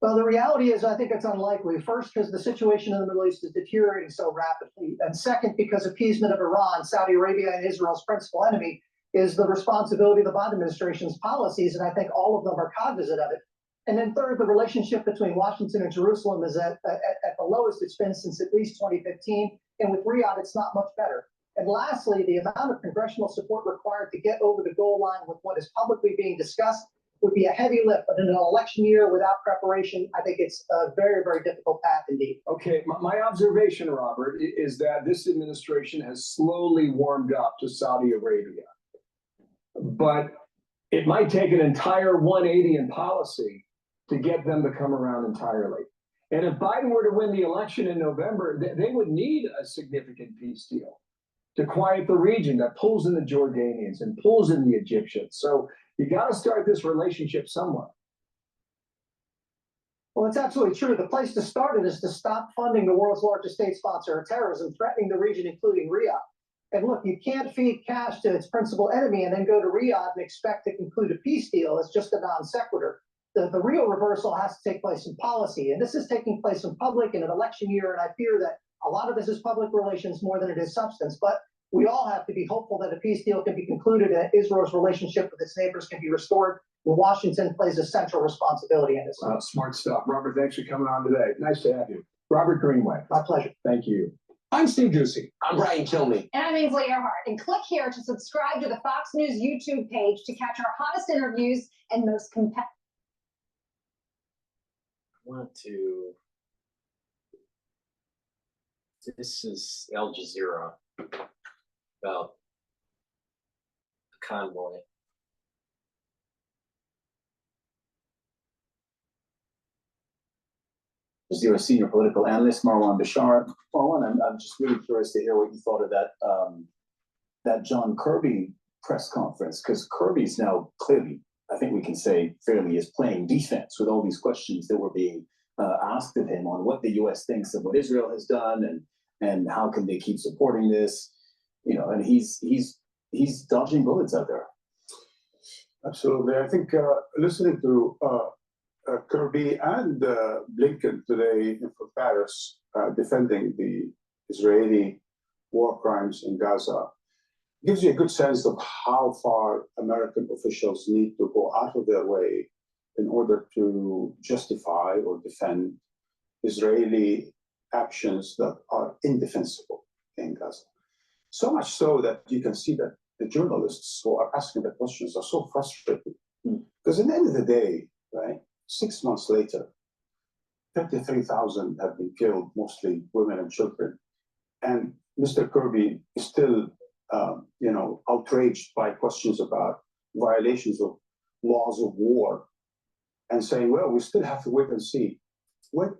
Well, the reality is, I think it's unlikely. First, because the situation in the Middle East is deteriorating so rapidly. And second, because appeasement of Iran, Saudi Arabia, and Israel's principal enemy is the responsibility of the Biden administration's policies, and I think all of them are cognizant of it. And then third, the relationship between Washington and Jerusalem is at the lowest it's been since at least 2015, and with Riyadh, it's not much better. And lastly, the amount of congressional support required to get over the goal line with what is publicly being discussed would be a heavy lift, but in an election year without preparation, I think it's a very, very difficult path indeed. Okay, my observation, Robert, is that this administration has slowly warmed up to Saudi Arabia. But it might take an entire 180 in policy to get them to come around entirely. And if Biden were to win the election in November, they would need a significant peace deal to quiet the region that pulls in the Jordanians and pulls in the Egyptians. So you got to start this relationship somewhere. Well, it's absolutely true. The place to start it is to stop funding the world's largest state sponsor of terrorism, threatening the region, including Riyadh. And look, you can't feed cash to its principal enemy and then go to Riyadh and expect to conclude a peace deal. It's just a non sequitur. The real reversal has to take place in policy. And this is taking place in public in an election year. And I fear that a lot of this is public relations more than it is substance. But we all have to be hopeful that a peace deal can be concluded and Israel's relationship with its neighbors can be restored. And Washington plays a central responsibility in this. Smart stuff. Robert, thanks for coming on today. Nice to have you. Robert Greenway. My pleasure. Thank you. I'm Steve Ducey. I'm Brian Kilmeade. And I'm Ainsley Earhart. And click here to subscribe to the Fox News YouTube page to catch our hottest interviews and most competitive. This is Al Jazeera about the convoy. Jazeera senior political analyst Marwan Bashar. Marwan, I'm just really curious to hear what you thought of that John Kirby press conference, because Kirby's now clearly, I think we can say fairly, is playing defense with all these questions that were being asked of him on what the U.S. thinks of what Israel has done and how can they keep supporting this, and he's dodging bullets out there. Absolutely. I think listening to Kirby and Blinken today in Paris defending the Israeli war crimes in Gaza gives you a good sense of how far American officials need to go out of their way in order to justify or defend Israeli actions that are indefensible in Gaza. So much so that you can see that the journalists who are asking the questions are so frustrated. Because at the end of the day, right, 6 months later, 33,000 have been killed, mostly women and children. And Mr. Kirby is still, outraged by questions about violations of laws of war and saying, well, we still have to wait and see. Wait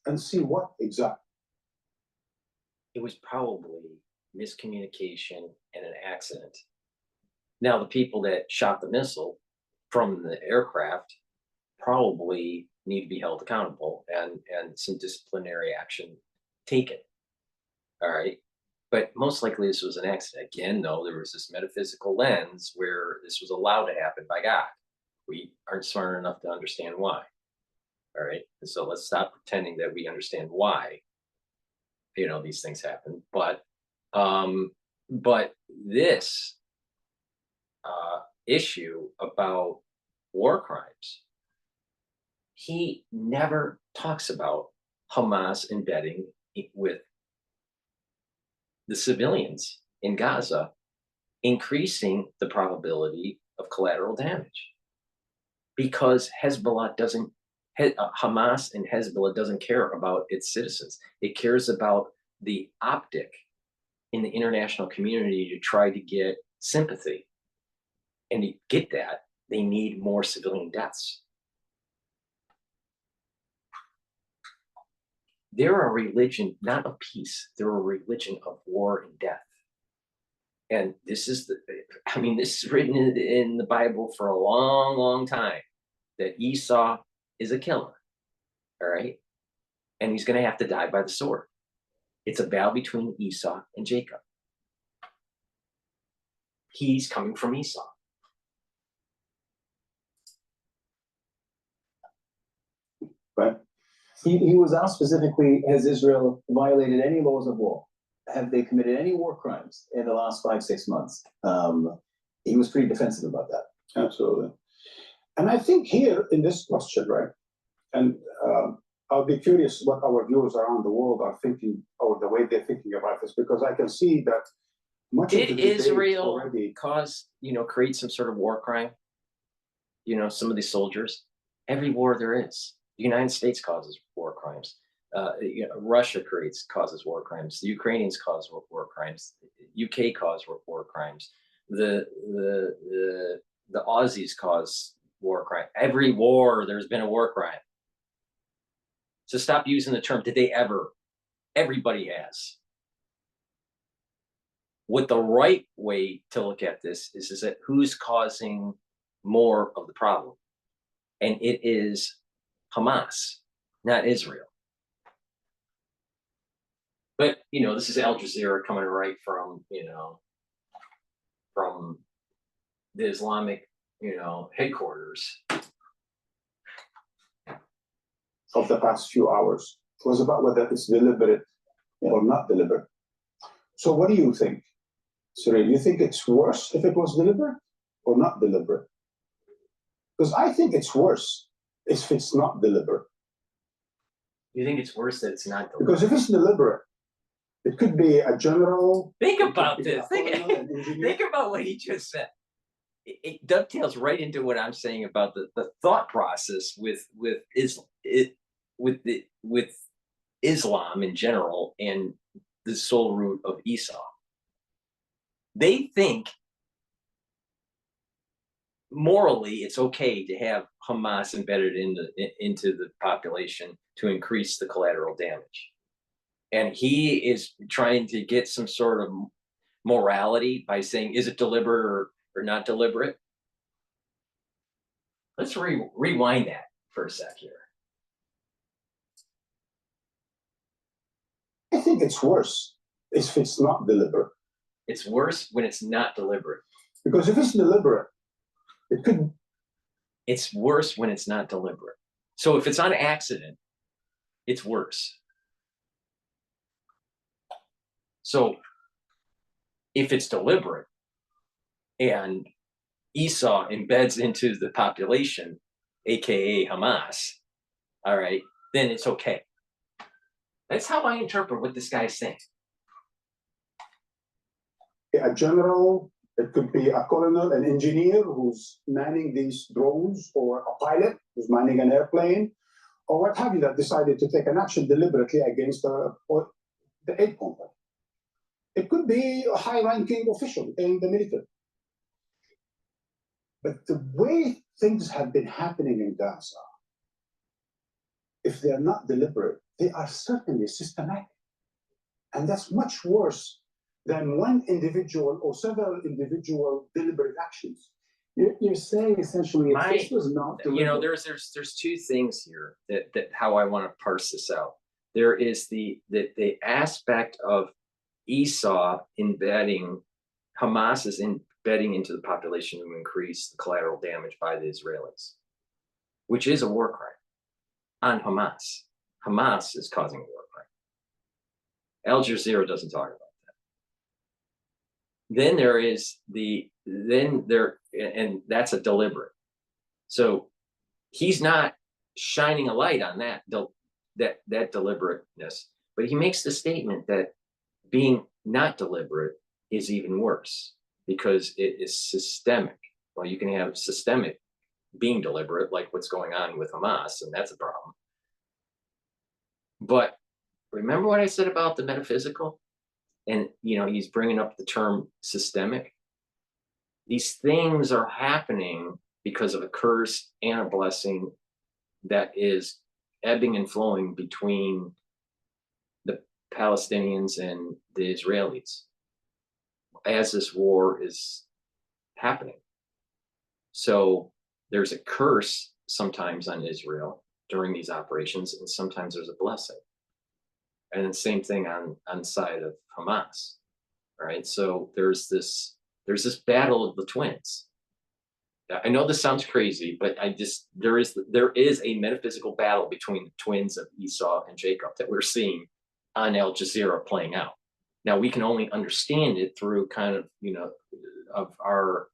and see what exactly? It was probably miscommunication and an accident. Now, the people that shot the missile from the aircraft probably need to be held accountable and some disciplinary action taken. All right. But most likely this was an accident. Again, though, there was this metaphysical lens where this was allowed to happen by God. We aren't smart enough to understand why. All right. And so let's stop pretending that we understand why, these things happen. But this issue about war crimes, he never talks about Hamas embedding with the civilians in Gaza, increasing the probability of collateral damage, because Hamas and Hezbollah doesn't care about its citizens. It cares about the optic in the international community to try to get sympathy. And to get that, they need more civilian deaths. They're a religion, not of peace. They're a religion of war and death. And this is this is written in the Bible for a long, long time, that Esau is a killer. All right. And he's going to have to die by the sword. It's a battle between Esau and Jacob. He's coming from Esau. Right. He was asked specifically, has Israel violated any laws of war? Have they committed any war crimes in the last 5-6 months? He was pretty defensive about that. Absolutely. And I think here in this question, right, and I'll be curious what our viewers around the world are thinking, or the way they're thinking about this, because I can see that much of the debate Israel already create some sort of war crime? Some of these soldiers. Every war there is. The United States causes war crimes. Russia causes war crimes. The Ukrainians cause war crimes. The UK cause war crimes. The Aussies cause war crime. Every war there's been a war crime. So stop using the term, did they ever? Everybody has. What the right way to look at this is that who's causing more of the problem? And it is Hamas, not Israel. But, this is Al Jazeera coming right from, from the Islamic, headquarters. Of the past few hours. It was about whether it's deliberate or not deliberate. So what do you think, Cyril? You think it's worse if it was deliberate or not deliberate? Because I think it's worse if it's not deliberate. You think it's worse that it's not deliberate? Because if it's deliberate, it could be a general. Think about this. Think about what he just said. It dovetails right into what I'm saying about the thought process with Islam in general and the soul root of Esau. They think morally it's okay to have Hamas embedded into the population to increase the collateral damage. And he is trying to get some sort of morality by saying, is it deliberate or not deliberate? Let's rewind that for a sec here. think it's worse if it's not deliberate. It's worse when it's not deliberate. Because if it's deliberate, it could. It's worse when it's not deliberate. So if it's on accident, it's worse. So if it's deliberate and Esau embeds into the population, aka Hamas, all right, then it's okay. That's how I interpret what this guy's saying. A general, it could be a colonel, an engineer who's manning these drones, or a pilot who's manning an airplane, or what have you, that decided to take an action deliberately against the aid company. It could be a high-ranking official in the military. But the way things have been happening in Gaza, if they're not deliberate, they are certainly systematic. And that's much worse than one individual or several individual deliberate actions. You're saying essentially if this was not deliberate. You know, there's two things here that how I want to parse this out. There is the aspect of Esau embedding, Hamas is embedding into the population to increase the collateral damage by the Israelis, which is a war crime on Hamas. Hamas is causing a war crime. Al Jazeera doesn't talk about that. Then there is and that's a deliberate. So he's not shining a light on that deliberateness, but he makes the statement that being not deliberate is even worse because it is systemic. Well, you can have systemic being deliberate, like what's going on with Hamas, and that's a problem. But remember what I said about the metaphysical? And, you know, he's bringing up the term systemic. These things are happening because of a curse and a blessing that is ebbing and flowing between the Palestinians and the Israelis as this war is happening. So there's a curse sometimes on Israel during these operations, and sometimes there's a blessing. And the same thing on the side of Hamas. All right. So there's this battle of the twins. I know this sounds crazy, but there is a metaphysical battle between the twins of Esau and Jacob that we're seeing on Al Jazeera playing out. Now we can only understand it through kind of, you know, of our,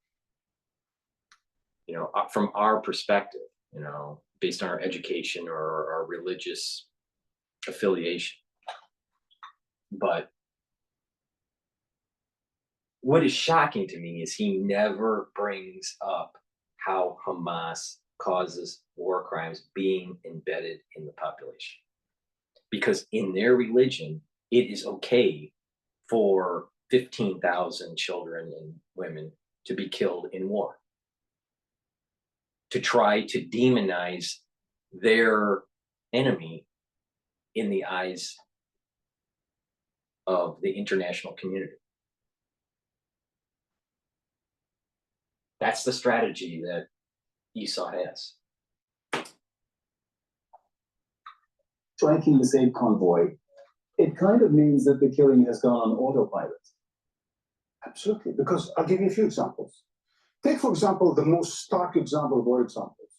you know, from our perspective, you know, based on our education or our religious affiliation. But what is shocking to me is he never brings up how Hamas causes war crimes being embedded in the population. Because in their religion, it is okay for 15,000 children and women to be killed in war. To try to demonize their enemy in the eyes of the international community. That's the strategy that Esau has. Striking this aid convoy, it kind of means that the killing has gone on autopilot. Absolutely, because I'll give you a few examples. Take, for example, the most stark example of all examples.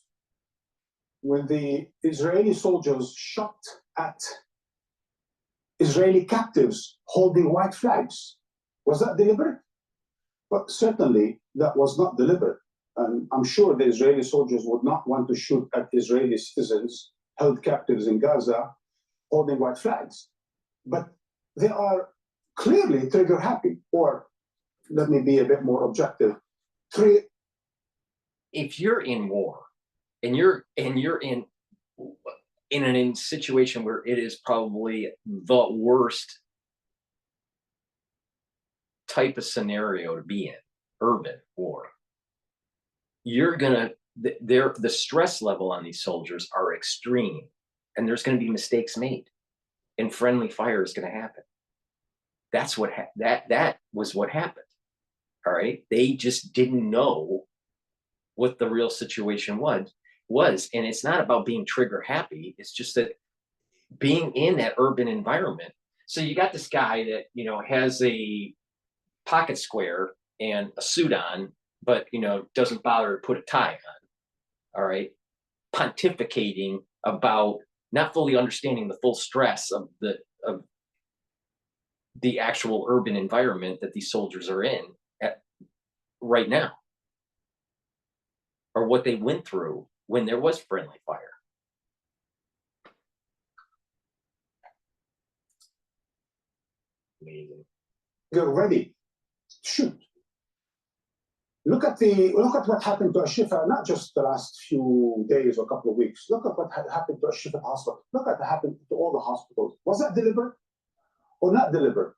When the Israeli soldiers shot at Israeli captives holding white flags, was that deliberate? But certainly that was not deliberate. And I'm sure the Israeli soldiers would not want to shoot at Israeli citizens held captives in Gaza holding white flags. But they are clearly trigger happy, or let me be a bit more objective. If you're in war and you're in a situation where it is probably the worst type of scenario to be in, urban war, the stress level on these soldiers are extreme, and there's going to be mistakes made, and friendly fire is going to happen. That's what that was what happened. All right, they just didn't know what the real situation was, and it's not about being trigger happy. It's just that being in that urban environment, So you got this guy that, has a pocket square and a suit on, but, doesn't bother to put a tie on. All right. Pontificating about not fully understanding the full stress of the actual urban environment that these soldiers are in right now, or what they went through when there was friendly fire. Amazing. You're ready. Shoot. Look at what happened to Ashifa, not just the last few days or couple of weeks. Look at what happened to Ashifa Hospital. Look at what happened to all the hospitals. Was that deliberate or not deliberate?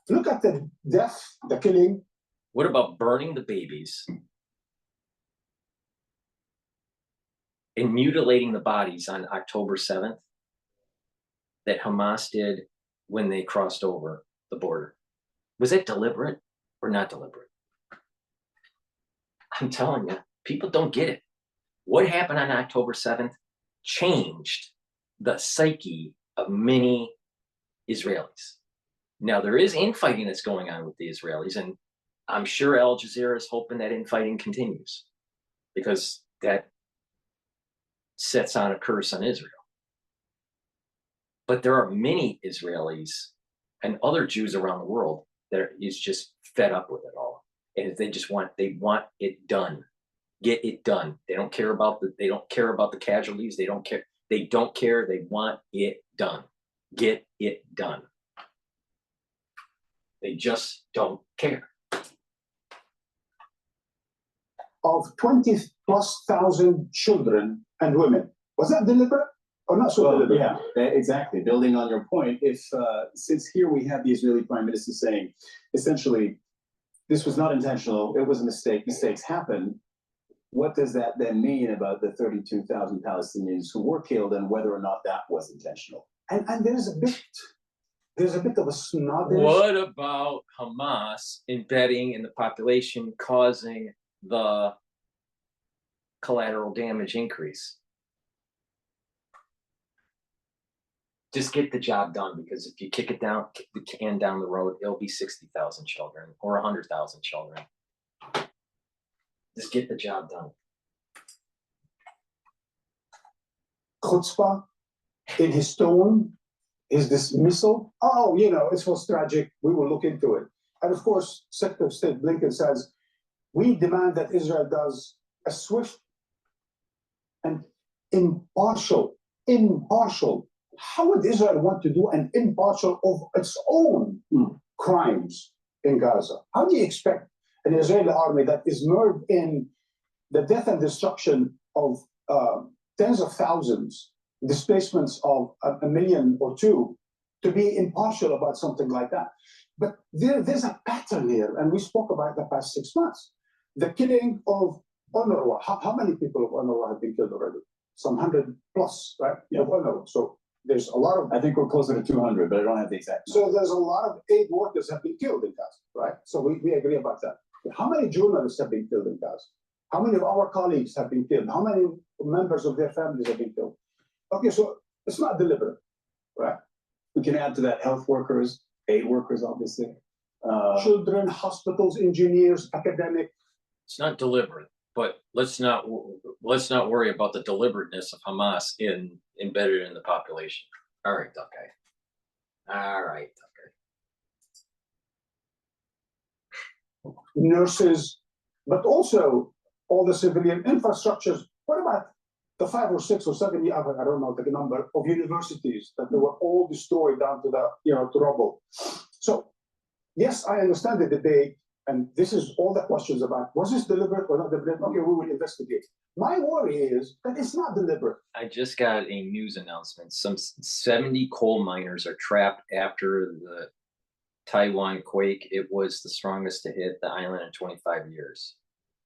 Look at the death, the killing. What about burning the babies and mutilating the bodies on October 7th that Hamas did when they crossed over the border? Was it deliberate or not deliberate? I'm telling you, people don't get it. What happened on October 7th changed the psyche of many Israelis. Now, there is infighting that's going on with the Israelis, and I'm sure Al Jazeera is hoping that infighting continues, because that sets on a curse on Israel. But there are many Israelis and other Jews around the world that is just fed up with it all. And they want it done. Get it done. They don't care about the casualties. They don't care. They want it done. Get it done. They just don't care. Of 20,000+ children and women. Was that deliberate or not so deliberate? Yeah, exactly. Building on your point, since here we have the Israeli Prime Minister saying, essentially, this was not intentional, it was a mistake, mistakes happen. What does that then mean about the 32,000 Palestinians who were killed and whether or not that was intentional? And there's a bit of a snobbish. What about Hamas embedding in the population, causing the collateral damage increase? Just get the job done, because if you kick the can down the road, it'll be 60,000 children or 100,000 children. Just get the job done. Chutzpah in his tone, his dismissal. Oh, it was tragic. We will look into it. And of course, Secretary of State Blinken says, we demand that Israel does a swift and impartial. How would Israel want to do an impartial of its own crimes in Gaza? How do you expect an Israeli army that is mired in the death and destruction of tens of thousands, displacements of a million or two, to be impartial about something like that? But there's a pattern here, and we spoke about the past 6 months. The killing of UNRWA. How many people of UNRWA have been killed already? Some 100+, right? Yeah. Of UNRWA. So there's a lot of. I think we're closer to 200, but I don't have the exact number. So there's a lot of aid workers have been killed in Gaza, right? So we agree about that. How many journalists have been killed in Gaza? How many of our colleagues have been killed? How many members of their families have been killed? Okay, so it's not deliberate, right? We can add to that health workers, aid workers, obviously. Children, hospitals, engineers, academic. It's not deliberate, but let's not worry about the deliberateness of Hamas embedded in the population. All right, okay. Nurses, but also all the civilian infrastructures. What about the 5 or 6 or 7, I don't know the number, of universities that they were all destroyed down to to rubble? So, yes, I understand the debate, and this is all the questions about, was this deliberate or not deliberate? Okay, we will investigate. My worry is that it's not deliberate. I just got a news announcement. Some 70 coal miners are trapped after the Taiwan quake. It was the strongest to hit the island in 25 years,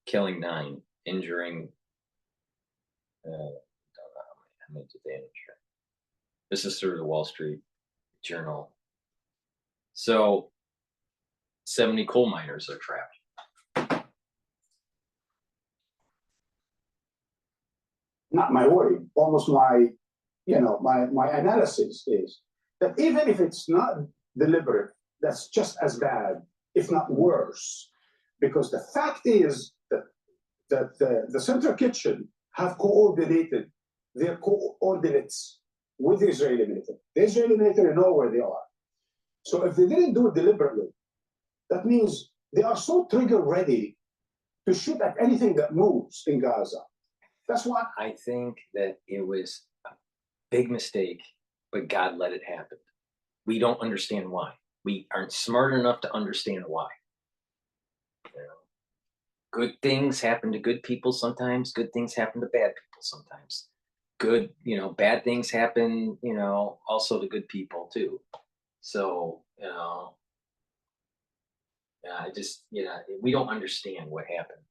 killing 9, injuring, I don't know how many did they injure. This is through the Wall Street Journal. So 70 coal miners are trapped. Not my worry. Almost my analysis is that even if it's not deliberate, that's just as bad, if not worse. Because the fact is that the Central Kitchen have coordinated their coordinates with the Israeli military. The Israeli military know where they are. So if they didn't do it deliberately, that means they are so trigger ready to shoot at anything that moves in Gaza. That's why I think that it was a big mistake, but God let it happen. We don't understand why. We aren't smart enough to understand why. You know, good things happen to good people sometimes. Good things happen to bad people sometimes. Good, bad things happen, also to good people too. So, we don't understand what happened.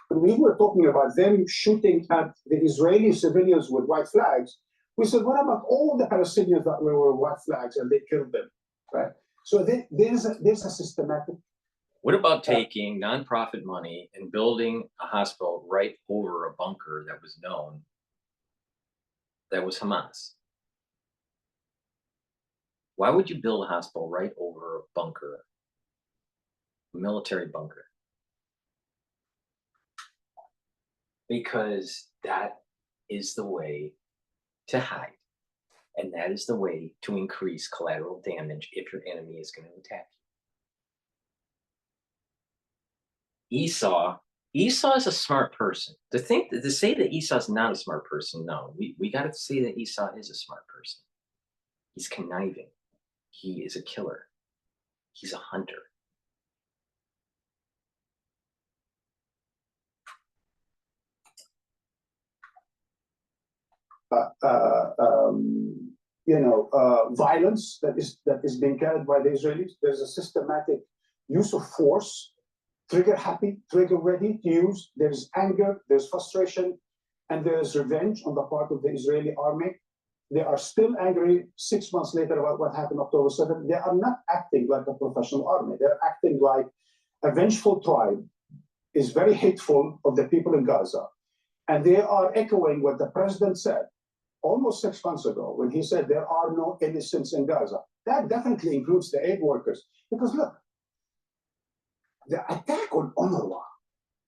When we were talking about them shooting at the Israeli civilians with white flags, we said, what about all the Palestinians that were white flags and they killed them, right? So there's a systematic. What about taking nonprofit money and building a hospital right over a bunker that was known that was Hamas? Why would you build a hospital right over a bunker, a military bunker? Because that is the way to hide. And that is the way to increase collateral damage if your enemy is going to attack you. Esau is a smart person. To say that Esau's not a smart person, no. We got to say that Esau is a smart person. He's conniving. He is a killer. He's a hunter. Violence that is being carried by the Israelis. There's a systematic use of force, trigger happy, trigger ready to use. There's anger, there's frustration, and there's revenge on the part of the Israeli army. They are still angry 6 months later about what happened October 7th. They are not acting like a professional army. They're acting like a vengeful tribe is very hateful of the people in Gaza. And they are echoing what the president said almost 6 months ago when he said there are no innocents in Gaza. That definitely includes the aid workers. Because look, the attack on UNRWA,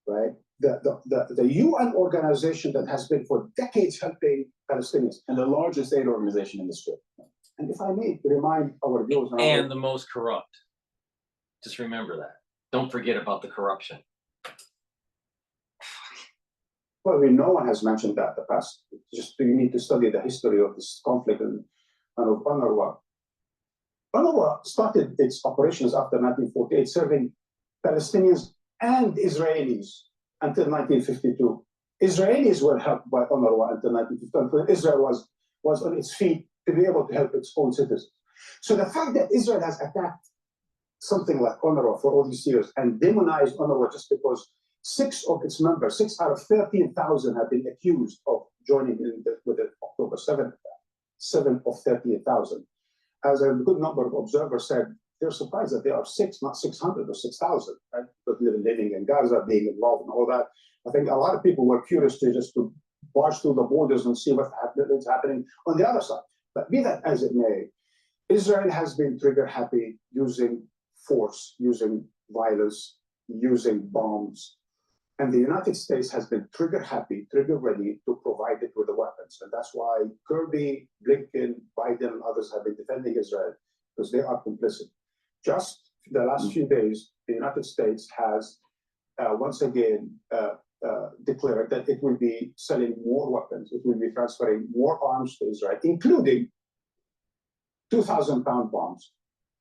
right? The UN organization that has been for decades helping Palestinians. And the largest aid organization in the Strip. And if I may remind our viewers. And the most corrupt. Just remember that. Don't forget about the corruption. Well, no one has mentioned that in the past. Just you need to study the history of this conflict and of UNRWA. UNRWA started its operations after 1948, serving Palestinians and Israelis until 1952. Israelis were helped by UNRWA until 1952, until Israel was on its feet to be able to help its own citizens. So the fact that Israel has attacked something like UNRWA for all these years and demonized UNRWA just because 6 of its members, 6 out of 13,000 have been accused of joining in with the October 7th, 7 of 13,000. As a good number of observers said, they're surprised that there are 6, not 600 or 6,000, right? But living in Gaza, being involved and all that. I think a lot of people were curious to barge through the borders and see what's happening on the other side. But be that as it may, Israel has been trigger happy using force, using violence, using bombs. And the United States has been trigger happy, trigger ready to provide it with the weapons. And that's why Kirby, Blinken, Biden, and others have been defending Israel, because they are complicit. Just the last few days, the United States has once again declared that it will be selling more weapons. It will be transferring more arms to Israel, including 2,000-pound bombs.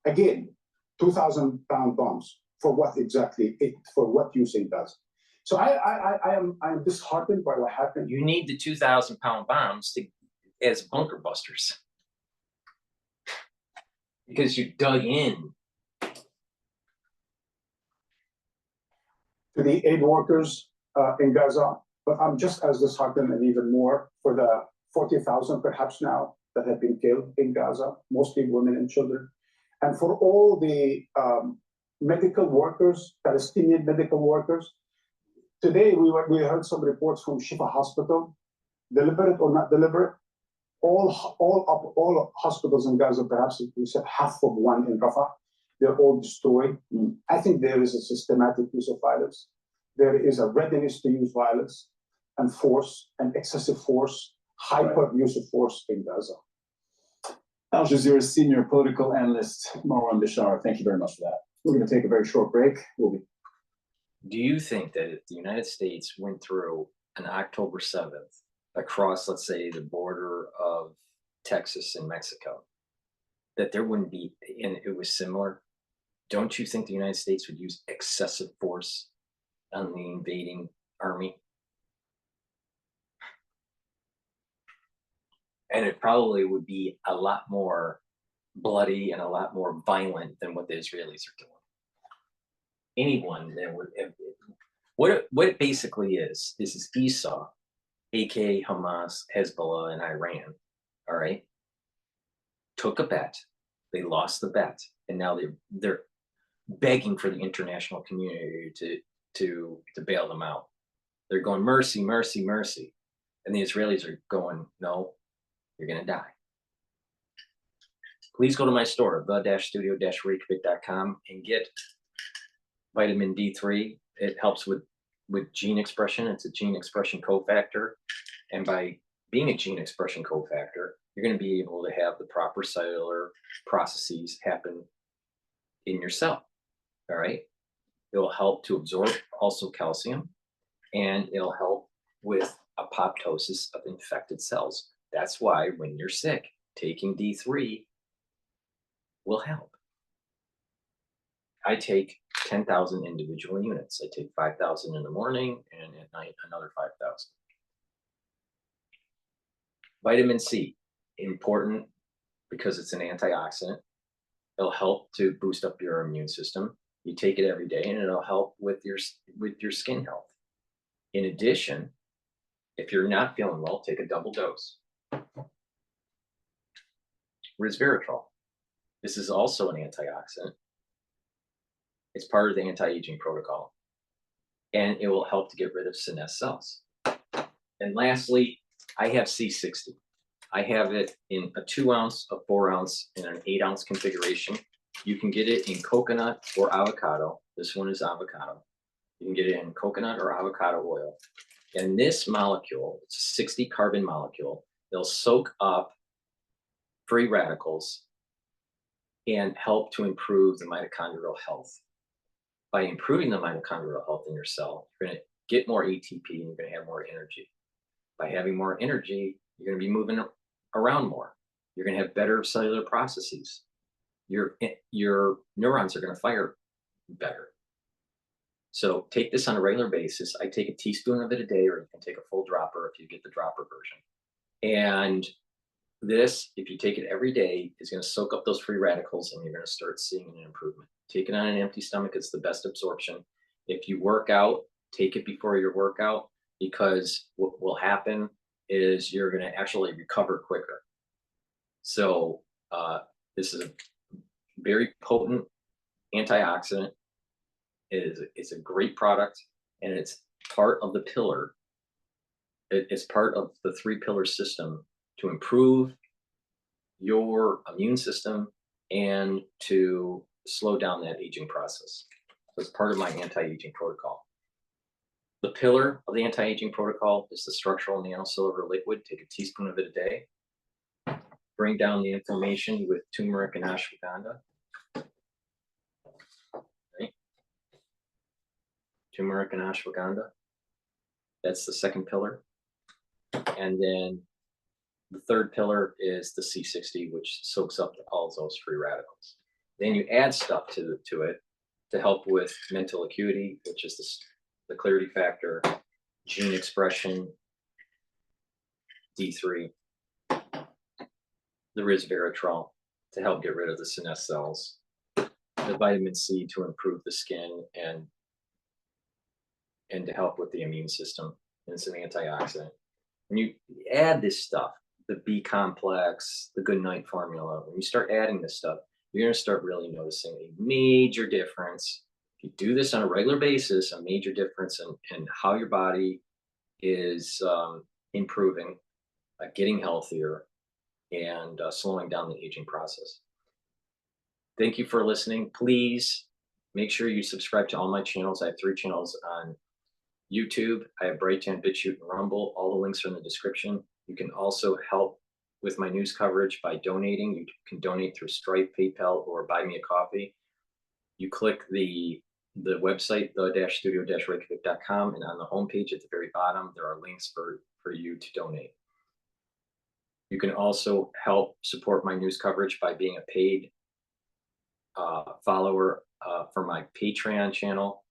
Again, 2,000-pound bombs. For what exactly? For what use in Gaza? So I am disheartened by what happened. You need the 2,000-pound bombs as bunker busters. Because you dug in. To the aid workers in Gaza, but I'm just as disheartened and even more for the 40,000 perhaps now that have been killed in Gaza, mostly women and children. And for all the medical workers, Palestinian medical workers. Today we heard some reports from Shifa Hospital, deliberate or not deliberate, all hospitals in Gaza, perhaps we said half of one in Rafah, they're all destroyed. I think there is a systematic use of violence. There is a readiness to use violence and force and excessive force, hyper use of force in Gaza. Al Jazeera senior political analyst Marwan Bashar, thank you very much for that. We're going to take a very short break. We'll be. Do you think that if the United States went through an October 7th across, let's say, the border of Texas and Mexico, that there wouldn't be, and it was similar? Don't you think the United States would use excessive force on the invading army? And it probably would be a lot more bloody and a lot more violent than what the Israelis are doing. Anyone that would, what it basically is Esau, aka Hamas, Hezbollah, and Iran, all right, took a bet. They lost the bet, and now they're begging for the international community to bail them out. They're going, mercy, mercy, mercy. And the Israelis are going, no, you're going to die. Please go to my store, the-studio-reykjavik.com, and get vitamin D3. It helps with gene expression. It's a gene expression cofactor. And by being a gene expression cofactor, you're going to be able to have the proper cellular processes happen in your cell. All right. It will help to absorb also calcium, and it'll help with apoptosis of infected cells. That's why when you're sick, taking D3 will help. I take 10,000 individual units. I take 5,000 in the morning, and at night another 5,000. Vitamin C, important because it's an antioxidant. It'll help to boost up your immune system. You take it every day, and it'll help with your skin health. In addition, if you're not feeling well, take a double dose. Resveratrol. This is also an antioxidant. It's part of the anti-aging protocol, and it will help to get rid of senescent cells. And lastly, I have C60. I have it in a 2 ounce, a 4 ounce, and an 8 ounce configuration. You can get it in coconut or avocado. This one is avocado. You can get it in coconut or avocado oil. And this molecule, it's a 60 carbon molecule. They'll soak up free radicals and help to improve the mitochondrial health. By improving the mitochondrial health in your cell, you're going to get more ATP and you're going to have more energy. By having more energy, you're going to be moving around more. You're going to have better cellular processes. Your neurons are going to fire better. So take this on a regular basis. I take a teaspoon of it a day, or you can take a full dropper if you get the dropper version. And this, if you take it every day, is going to soak up those free radicals, and you're going to start seeing an improvement. Take it on an empty stomach. It's the best absorption. If you work out, take it before your workout, because what will happen is you're going to actually recover quicker. So this is a very potent antioxidant. It's a great product, and it's part of the pillar. It's part of the 3-pillar system to improve your immune system and to slow down that aging process. So it's part of my anti-aging protocol. The pillar of the anti-aging protocol is the structural nanosilver liquid. Take a teaspoon of it a day. Bring down the inflammation with turmeric and ashwagandha. Right. Turmeric and ashwagandha. That's the second pillar. And then the third pillar is the C60, which soaks up all those free radicals. Then you add stuff to it to help with mental acuity, which is the clarity factor, gene expression, D3, the resveratrol to help get rid of the senescent cells, the vitamin C to improve the skin and to help with the immune system. And it's an antioxidant. When you add this stuff, the B complex, the good night formula, when you start adding this stuff, you're going to start really noticing a major difference. If you do this on a regular basis, a major difference in how your body is improving, getting healthier, and slowing down the aging process. Thank you for listening. Please make sure you subscribe to all my channels. I have 3 channels on YouTube. I have Brighteon, Bitchute, and Rumble. All the links are in the description. You can also help with my news coverage by donating. You can donate through Stripe, PayPal, or Buy Me a Coffee. You click the website, the-studio-reykjavik.com, and on the homepage at the very bottom, there are links for you to donate. You can also help support my news coverage by being a paid follower for my Patreon channel.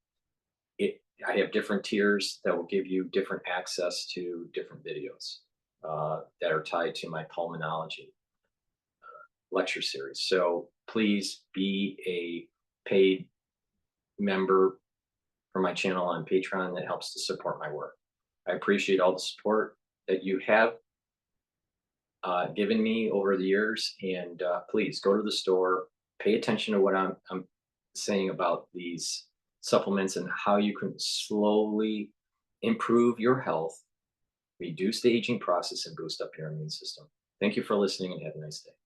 I have different tiers that will give you different access to different videos that are tied to my pulmonology lecture series. So please be a paid member for my channel on Patreon. That helps to support my work. I appreciate all the support that you have given me over the years, and please go to the store, pay attention to what I'm saying about these supplements and how you can slowly improve your health, reduce the aging process, and boost up your immune system. Thank you for listening, and have a nice day.